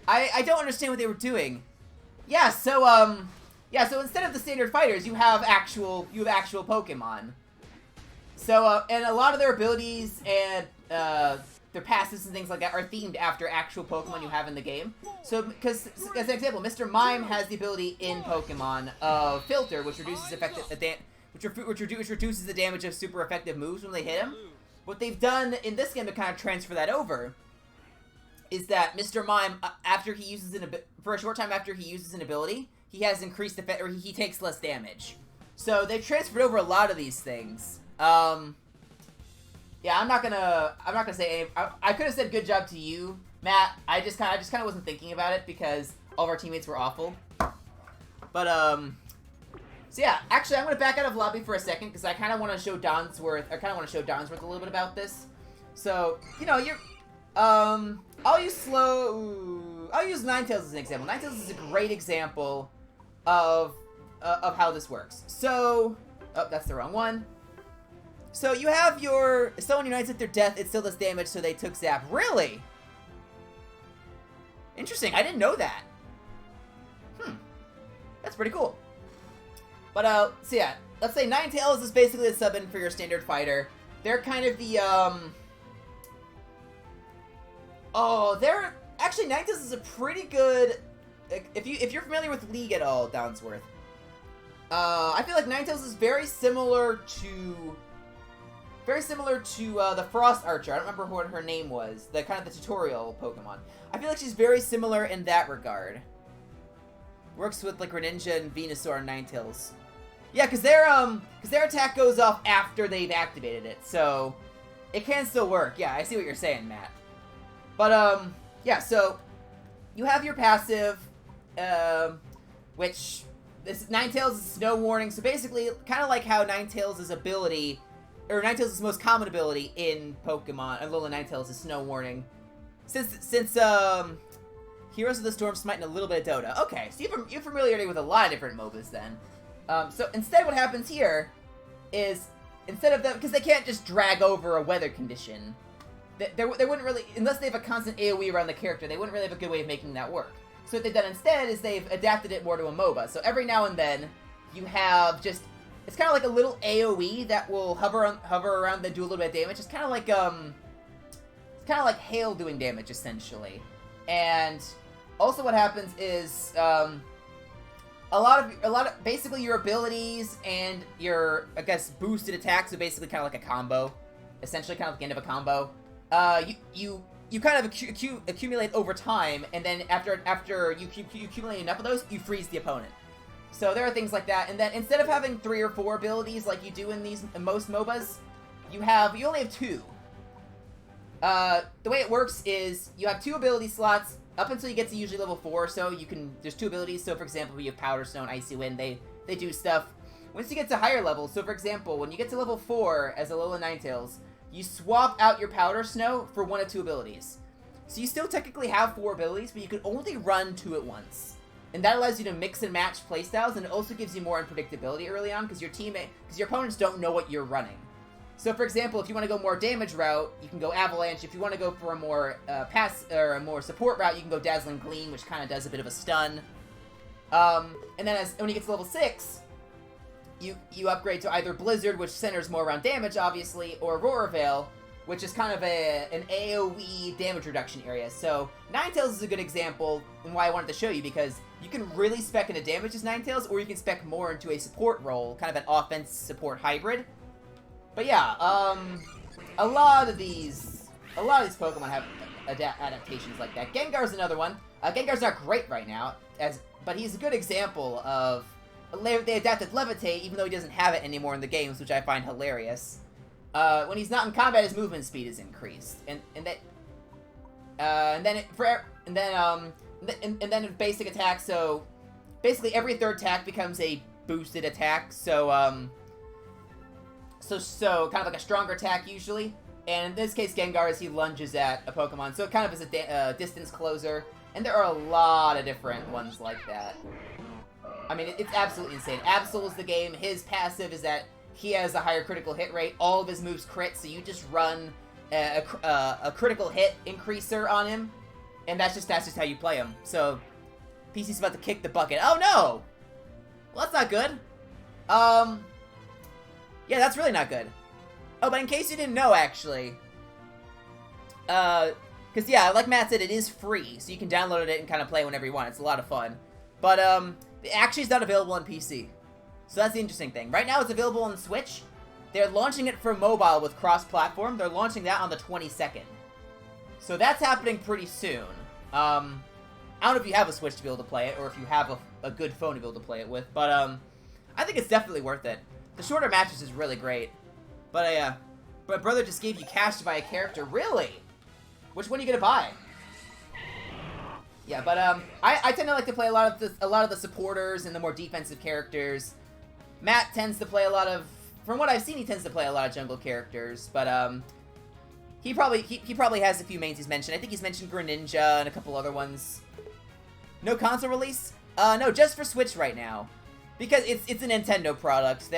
I don't understand what they were doing. Yeah, so instead of the standard fighters, you have actual Pokemon. So, and a lot of their abilities and, their passives and things like that are themed after actual Pokemon you have in the game. So, because, as an example, Mr. Mime has the ability in Pokemon of Filter, which reduces which reduces the damage of super effective moves when they hit him. What they've done in this game to kind of transfer that over is that Mr. Mime, for a short time after he uses an ability, he has increased effect, or he takes less damage. So they've transferred over a lot of these things. Yeah, I'm not gonna say any. I could have said good job to you, Matt. I just kind of wasn't thinking about it because all of our teammates were awful. But so yeah, actually, I'm gonna back out of lobby for a second because I kind of want to show Donsworth. I kind of want to show Donsworth a little bit about this. So you know, I'll use Ninetales as an example. Ninetales is a great example of how this works. So, oh, that's the wrong one. So you have if someone unites at their death, it still does damage, so they took Zap. Really? Interesting, I didn't know that. That's pretty cool. But, so yeah, let's say Ninetales is basically a sub-in for your standard fighter. They're kind of the, actually, Ninetales is a pretty good, if you're familiar with League at all, Downsworth. I feel like Ninetales is very similar to the Frost Archer. I don't remember what her name was. The kind of the tutorial Pokemon. I feel like she's very similar in that regard. Works with like Greninja and Venusaur and Ninetales. Yeah, because their attack goes off after they've activated it, so it can still work. Yeah, I see what you're saying, Matt. But yeah, so you have your passive, which this Ninetales is Snow Warning. So basically, kind of like how Ninetales' ability, or Ninetales' most common ability in Pokemon, Alola Ninetales is Snow Warning. Since Heroes of the Storm Smite and a little bit of Dota. Okay, so you're familiarity with a lot of different MOBAs then. So instead what happens here is, instead of them, because they can't just drag over a weather condition, they wouldn't really, unless they have a constant AoE around the character, they wouldn't really have a good way of making that work. So what they've done instead is they've adapted it more to a MOBA. So every now and then, you have just, it's kind of like a little AoE that will hover around and do a little bit of damage. It's kind of like hail doing damage, essentially. And also what happens is, a lot of, basically your abilities and your, I guess, boosted attacks are basically kind of like a combo. Essentially kind of like the end of a combo. You kind of accumulate over time, and then after you accumulate enough of those, you freeze the opponent. So there are things like that, and then instead of having 3 or 4 abilities like you do in most MOBAs, you only have 2. The way it works is you have 2 ability slots up until you get to usually level 4. So there's 2 abilities. So for example, you have Powder Stone, Icy Wind. They do stuff. Once you get to higher levels, so for example, when you get to level 4 as Alola Ninetales, you swap out your Powder Snow for 1 of 2 abilities. So you still technically have 4 abilities, but you can only run 2 at once. And that allows you to mix and match playstyles, and it also gives you more unpredictability early on, because your opponents don't know what you're running. So for example, if you want to go more damage route, you can go Avalanche. If you want to go for a more a more support route, you can go Dazzling Gleam, which kind of does a bit of a stun. And then when you get to level 6, you upgrade to either Blizzard, which centers more around damage, obviously, or Aurora Veil, which is kind of an AoE damage reduction area. So Ninetales is a good example, and why I wanted to show you, because you can really spec into damage as Ninetales, or you can spec more into a support role, kind of an offense support hybrid. But yeah, a lot of these Pokemon have adaptations like that. Gengar's another one. Gengar's not great right now, but he's a good example of, they adapted Levitate, even though he doesn't have it anymore in the games, which I find hilarious. When he's not in combat, his movement speed is increased, and then basic attack. So basically, every 3rd attack becomes a boosted attack. So kind of like a stronger attack usually. And in this case, Gengar, as he lunges at a Pokemon, so it kind of is a distance closer. And there are a lot of different ones like that. I mean, it's absolutely insane. Absol is the game. His passive is that he has a higher critical hit rate. All of his moves crit, so you just run a critical hit increaser on him, and that's just how you play him. So PC's about to kick the bucket. Oh no! Well, that's not good. Yeah, that's really not good. Oh, but in case you didn't know, actually, because yeah, like Matt said, it is free, so you can download it and kind of play whenever you want. It's a lot of fun. But it actually is not available on PC. So that's the interesting thing. Right now it's available on Switch. They're launching it for mobile with cross-platform. They're launching that on the 22nd. So that's happening pretty soon. I don't know if you have a Switch to be able to play it, or if you have a good phone to be able to play it with, but I think it's definitely worth it. The shorter matches is really great. But my brother just gave you cash to buy a character. Really? Which one are you gonna buy? Yeah, but I tend to like to play a lot of the supporters and the more defensive characters. Matt tends to play a lot of, from what I've seen, he tends to play a lot of jungle characters. But he probably has a few mains he's mentioned. I think he's mentioned Greninja and a couple other ones. No console release? No, just for Switch right now, because it's a Nintendo product.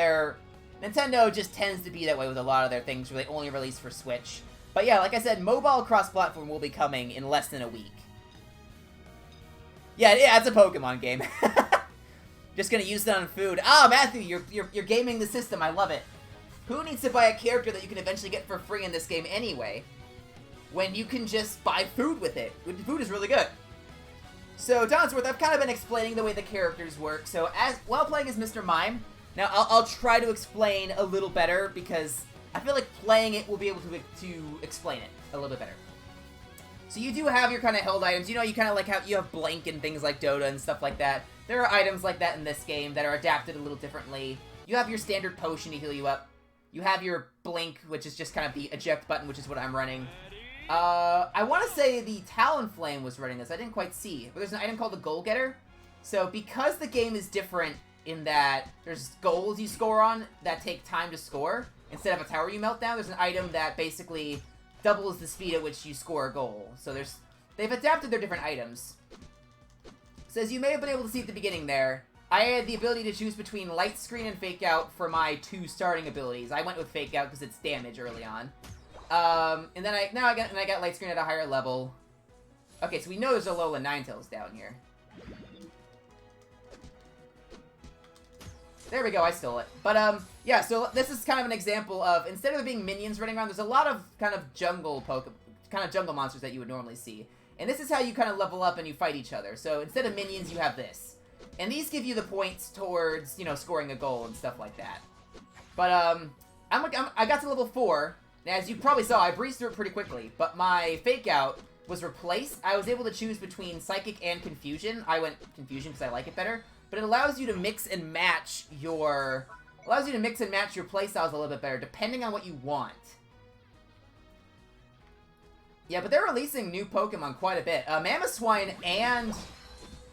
Nintendo just tends to be that way with a lot of their things, where they only release for Switch. But yeah, like I said, mobile cross-platform will be coming in less than a week. Yeah, it's a Pokemon game. Just gonna use that on food. Ah, Matthew, you're gaming the system. I love it. Who needs to buy a character that you can eventually get for free in this game anyway, when you can just buy food with it? Food is really good. So, Donsworth, I've kind of been explaining the way the characters work. So, while playing as Mr. Mime, now I'll try to explain a little better, because I feel like playing it will be able to explain it a little bit better. So you do have your kind of held items. You know, you kind of like how you have Blink and things like Dota and stuff like that. There are items like that in this game that are adapted a little differently. You have your standard potion to heal you up. You have your Blink, which is just kind of the eject button, which is what I'm running. I want to say the Talonflame was running this. I didn't quite see. But there's an item called the Goal Getter. So because the game is different in that there's goals you score on that take time to score, instead of a tower you melt down, there's an item that basically doubles the speed at which you score a goal. So they've adapted their different items. So as you may have been able to see at the beginning there, I had the ability to choose between Light Screen and Fake Out for my 2 starting abilities. I went with Fake Out because it's damage early on. And then I got Light Screen at a higher level. Okay, so we know there's a Alolan Ninetales down here. There we go, I stole it. But, yeah, so this is kind of an example of, instead of there being minions running around, there's a lot of kind of jungle monsters that you would normally see. And this is how you kind of level up and you fight each other. So instead of minions, you have this. And these give you the points towards, you know, scoring a goal and stuff like that. But, I got to level 4. Now, as you probably saw, I breezed through it pretty quickly. But my Fake Out was replaced. I was able to choose between Psychic and Confusion. I went Confusion because I like it better. But it allows you to mix and match your... playstyles a little bit better, depending on what you want. Yeah, but they're releasing new Pokemon quite a bit. Mamoswine and...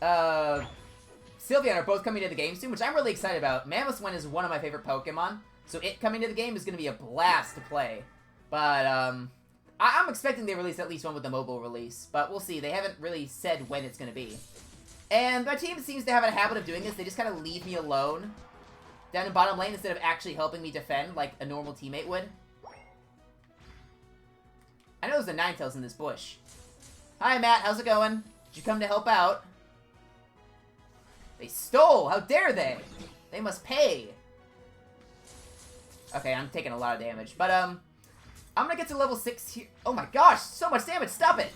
Sylveon are both coming to the game soon, which I'm really excited about. Mamoswine is one of my favorite Pokemon, so it coming to the game is going to be a blast to play. But, I'm expecting they release at least one with the mobile release, but we'll see. They haven't really said when it's going to be. And my team seems to have a habit of doing this. They just kind of leave me alone down in bottom lane instead of actually helping me defend like a normal teammate would. I know there's a Ninetales in this bush. Hi, Matt. How's it going? Did you come to help out? They stole! How dare they? They must pay. Okay, I'm taking a lot of damage. But, I'm gonna get to level 6 here. Oh my gosh, so much damage! Stop it!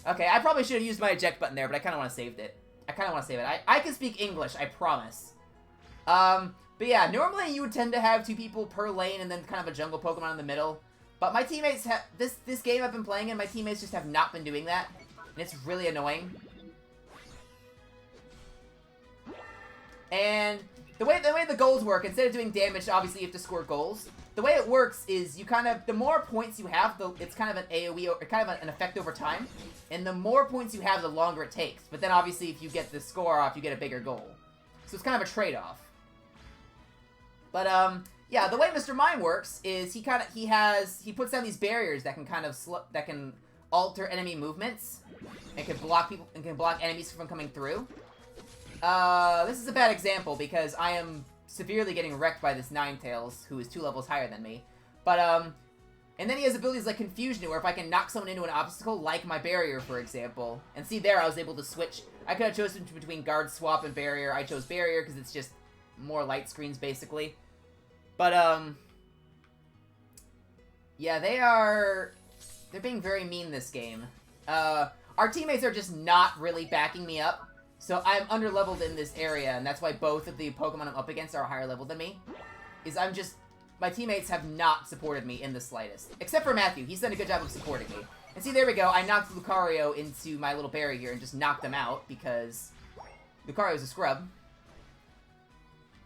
Okay, I probably should have used my eject button there, but I kind of want to save it. I can speak English, I promise. But yeah, normally you would tend to have 2 people per lane and then kind of a jungle Pokemon in the middle. But my teammates have... This game I've been playing in, my teammates just have not been doing that. And it's really annoying. And the way the goals work, instead of doing damage, obviously you have to score goals. The way it works is you kind of... The more points you have, it's kind of an AoE, or kind of an effect over time. And the more points you have, the longer it takes. But then obviously if you get the score off, you get a bigger goal. So it's kind of a trade-off. But, yeah, the way Mr. Mime works is he puts down these barriers that can kind of that can alter enemy movements and can block enemies from coming through. This is a bad example because I am severely getting wrecked by this Ninetales, who is 2 levels higher than me. But, and then he has abilities like Confusion, where if I can knock someone into an obstacle, like my barrier, for example, and see there, I was able to switch. I could have chosen between Guard Swap and Barrier. I chose Barrier because it's just more light screens, basically. But, yeah, they're being very mean this game. Our teammates are just not really backing me up, so I'm underleveled in this area, and that's why both of the Pokemon I'm up against are higher level than me. My teammates have not supported me in the slightest. Except for Matthew, he's done a good job of supporting me. And see, there we go, I knocked Lucario into my little barrier here and just knocked him out, because Lucario's a scrub.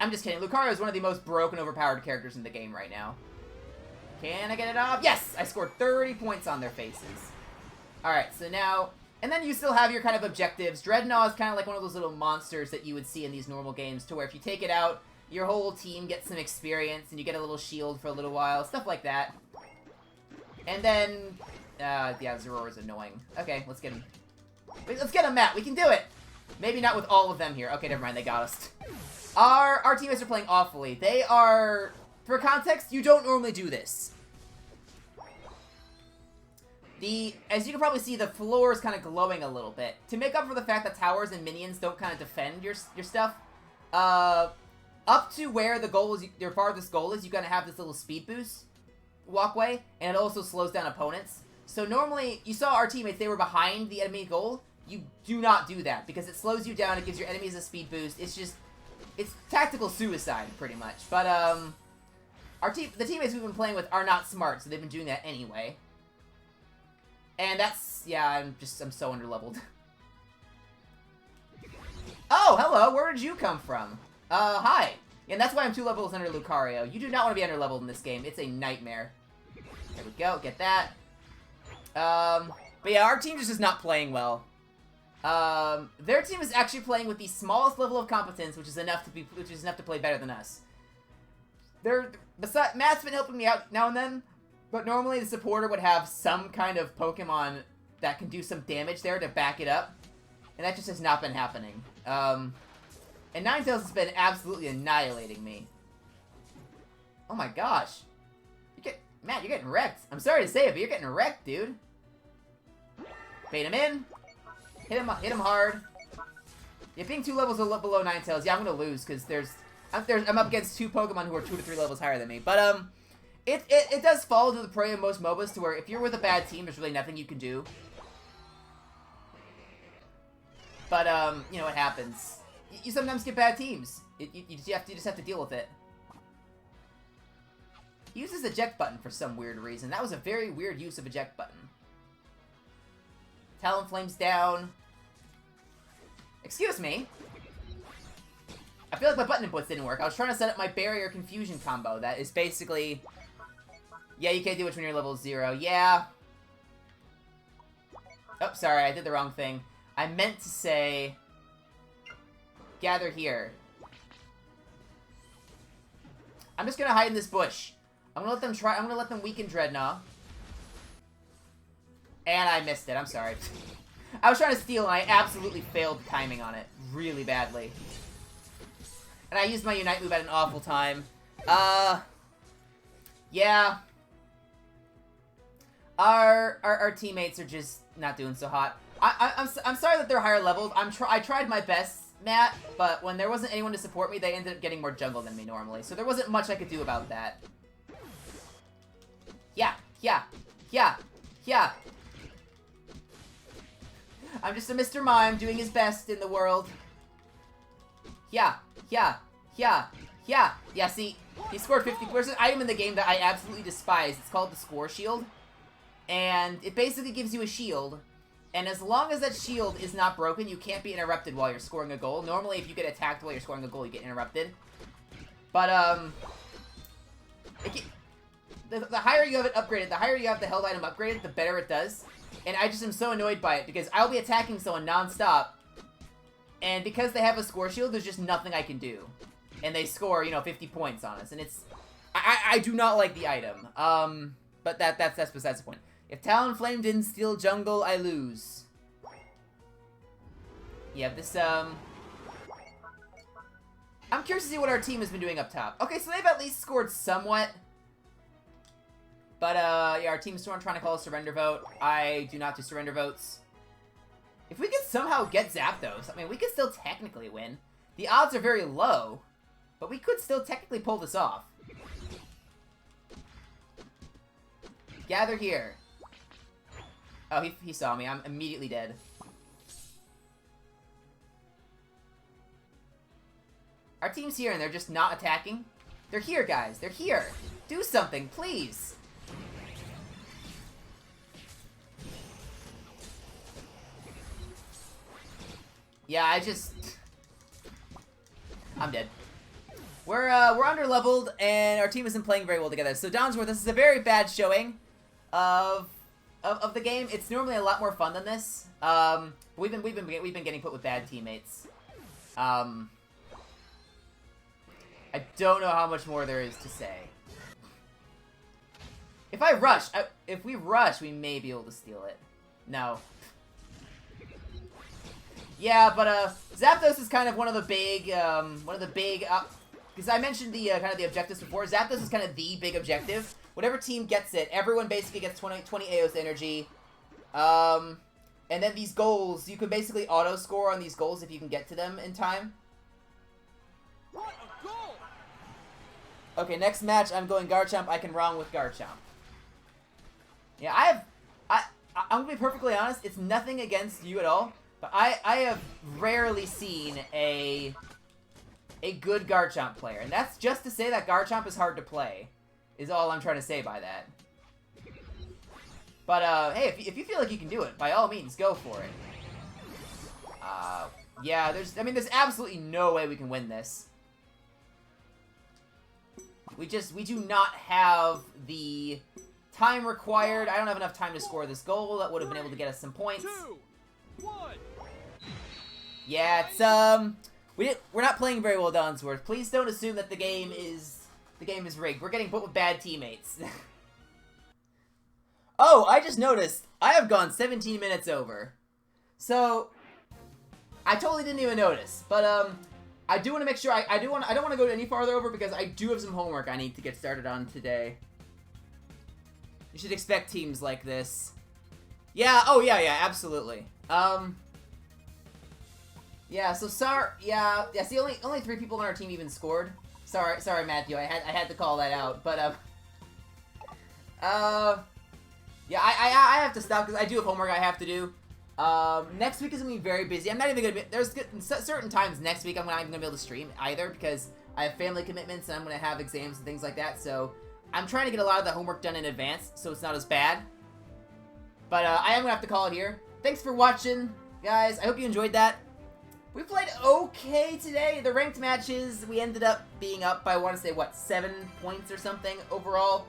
I'm just kidding. Lucario is one of the most broken, overpowered characters in the game right now. Can I get it off? Yes! I scored 30 points on their faces. Alright, so now... And then you still have your kind of objectives. Dreadnought is kind of like one of those little monsters that you would see in these normal games, to where if you take it out, your whole team gets some experience, and you get a little shield for a little while. Stuff like that. And then... yeah, Zoroark's annoying. Okay, let's get him. Wait, let's get him, Matt! We can do it! Maybe not with all of them here. Okay, never mind, they got us. Our teammates are playing awfully. They are... For context, you don't normally do this. As you can probably see, the floor is kind of glowing a little bit. To make up for the fact that towers and minions don't kind of defend your stuff, up to where the goal is, your farthest goal is, you kind of have this little speed boost walkway, and it also slows down opponents. So normally, you saw our teammates, they were behind the enemy goal. You do not do that, because it slows you down, it gives your enemies a speed boost. It's just... It's tactical suicide, pretty much. But, the teammates we've been playing with are not smart, so they've been doing that anyway. And that's... Yeah, I'm so underleveled. Oh, hello! Where did you come from? Hi! And that's why I'm 2 levels under Lucario. You do not want to be underleveled in this game. It's a nightmare. There we go, get that. But yeah, our team is just not playing well. Their team is actually playing with the smallest level of competence, which is enough to play better than us. Matt's been helping me out now and then, but normally the supporter would have some kind of Pokemon that can do some damage there to back it up, and that just has not been happening. And Ninetales has been absolutely annihilating me. Oh my gosh. Matt, you're getting wrecked. I'm sorry to say it, but you're getting wrecked, dude. Bait him in. Hit him hard. Yeah, being 2 levels below Ninetales, yeah, I'm gonna lose, because I'm up against 2 Pokemon who are 2 to 3 levels higher than me. But, it does fall to the prey of most MOBAs to where if you're with a bad team, there's really nothing you can do. But, you know, it happens. You sometimes get bad teams. You just have to deal with it. He uses eject button for some weird reason. That was a very weird use of eject button. Talonflame's down. Excuse me. I feel like my button inputs didn't work. I was trying to set up my barrier confusion combo. That is basically... Yeah, you can't do it when you're level 0. Yeah. Oh, sorry. I did the wrong thing. I meant to say... Gather here. I'm just gonna hide in this bush. I'm gonna let them weaken Dreadnought. And I missed it. I'm sorry. I was trying to steal and I absolutely failed timing on it. Really badly. And I used my Unite move at an awful time. Yeah. Our teammates are just not doing so hot. I'm sorry that they're higher leveled. I tried my best, Matt, but when there wasn't anyone to support me, they ended up getting more jungle than me normally. So there wasn't much I could do about that. Yeah. I'm just a Mr. Mime doing his best in the world. Yeah, see, he scored 50. There's an item in the game that I absolutely despise. It's called the Score Shield. And it basically gives you a shield. And as long as that shield is not broken, you can't be interrupted while you're scoring a goal. Normally, if you get attacked while you're scoring a goal, you get interrupted. But, the higher you have it upgraded, the higher you have the held item upgraded, the better it does. And I just am so annoyed by it, because I'll be attacking someone non-stop, and because they have a score shield, there's just nothing I can do. And they score, you know, 50 points on us, and it's... I do not like the item. But that's besides the point. If Talonflame didn't steal jungle, I lose. Yeah, this, I'm curious to see what our team has been doing up top. Okay, so they've at least scored somewhat. But, yeah, our team's trying to call a surrender vote. I do not do surrender votes. If we could somehow get Zapdos, I mean, we could still technically win. The odds are very low, but we could still technically pull this off. Gather here. Oh, he saw me. I'm immediately dead. Our team's here, and they're just not attacking. They're here, guys. They're here. Do something, please. Yeah, I'm dead. We're under-leveled, and our team isn't playing very well together. So, Donsworth, this is a very bad showing of the game. It's normally a lot more fun than this. We've been getting put with bad teammates. I don't know how much more there is to say. If we rush, we may be able to steal it. No. Yeah, but, Zapdos is kind of one of the big, because I mentioned the, kind of the objectives before. Zapdos is kind of the big objective. Whatever team gets it, everyone basically gets 20 AOS energy. And then these goals, you can basically auto-score on these goals if you can get to them in time. What a goal! Okay, next match, I'm going Garchomp. I can wrong with Garchomp. Yeah, I'm gonna be perfectly honest, it's nothing against you at all. But I have rarely seen a good Garchomp player. And that's just to say that Garchomp is hard to play. Is all I'm trying to say by that. But, hey, if you feel like you can do it, by all means, go for it. Yeah, there's absolutely no way we can win this. We do not have the time required. I don't have enough time to score this goal. That would have been able to get us some points. 2, 1, Yeah, it's, we're not playing very well, Donsworth. Please don't assume that the game is rigged. We're getting put with bad teammates. Oh, I just noticed. I have gone 17 minutes over. So, I totally didn't even notice. But, I do want to make sure, I don't want to go any farther over because I do have some homework I need to get started on today. You should expect teams like this. Yeah, oh yeah, absolutely. Yeah, so yeah, see, only 3 people on our team even scored. Sorry, Matthew, I had to call that out, but, yeah, I have to stop because I do have homework I have to do. Next week is gonna be very busy. I'm not even gonna be, there's certain times next week I'm not even gonna be able to stream either because I have family commitments and I'm gonna have exams and things like that, so I'm trying to get a lot of the homework done in advance, so it's not as bad. But, I am gonna have to call it here. Thanks for watching, guys. I hope you enjoyed that. We played okay today. The ranked matches, we ended up being up by, I want to say, what, 7 points or something overall?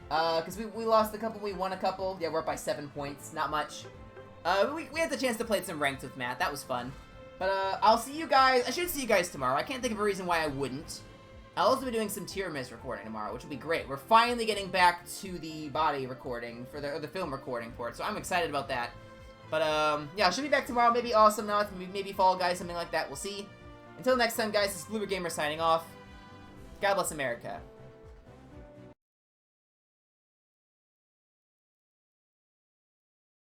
Because we lost a couple, we won a couple. Yeah, we're up by 7 points. Not much. We had the chance to play some ranked with Matt. That was fun. But, I'll see you guys. I should see you guys tomorrow. I can't think of a reason why I wouldn't. I'll also be doing some tier miss recording tomorrow, which will be great. We're finally getting back to the body recording, for the film recording for it, so I'm excited about that. But, yeah, I should be back tomorrow. Maybe Awesome Nuts, maybe Fall Guys, something like that. We'll see. Until next time, guys, this is Bloober Gamer signing off. God bless America.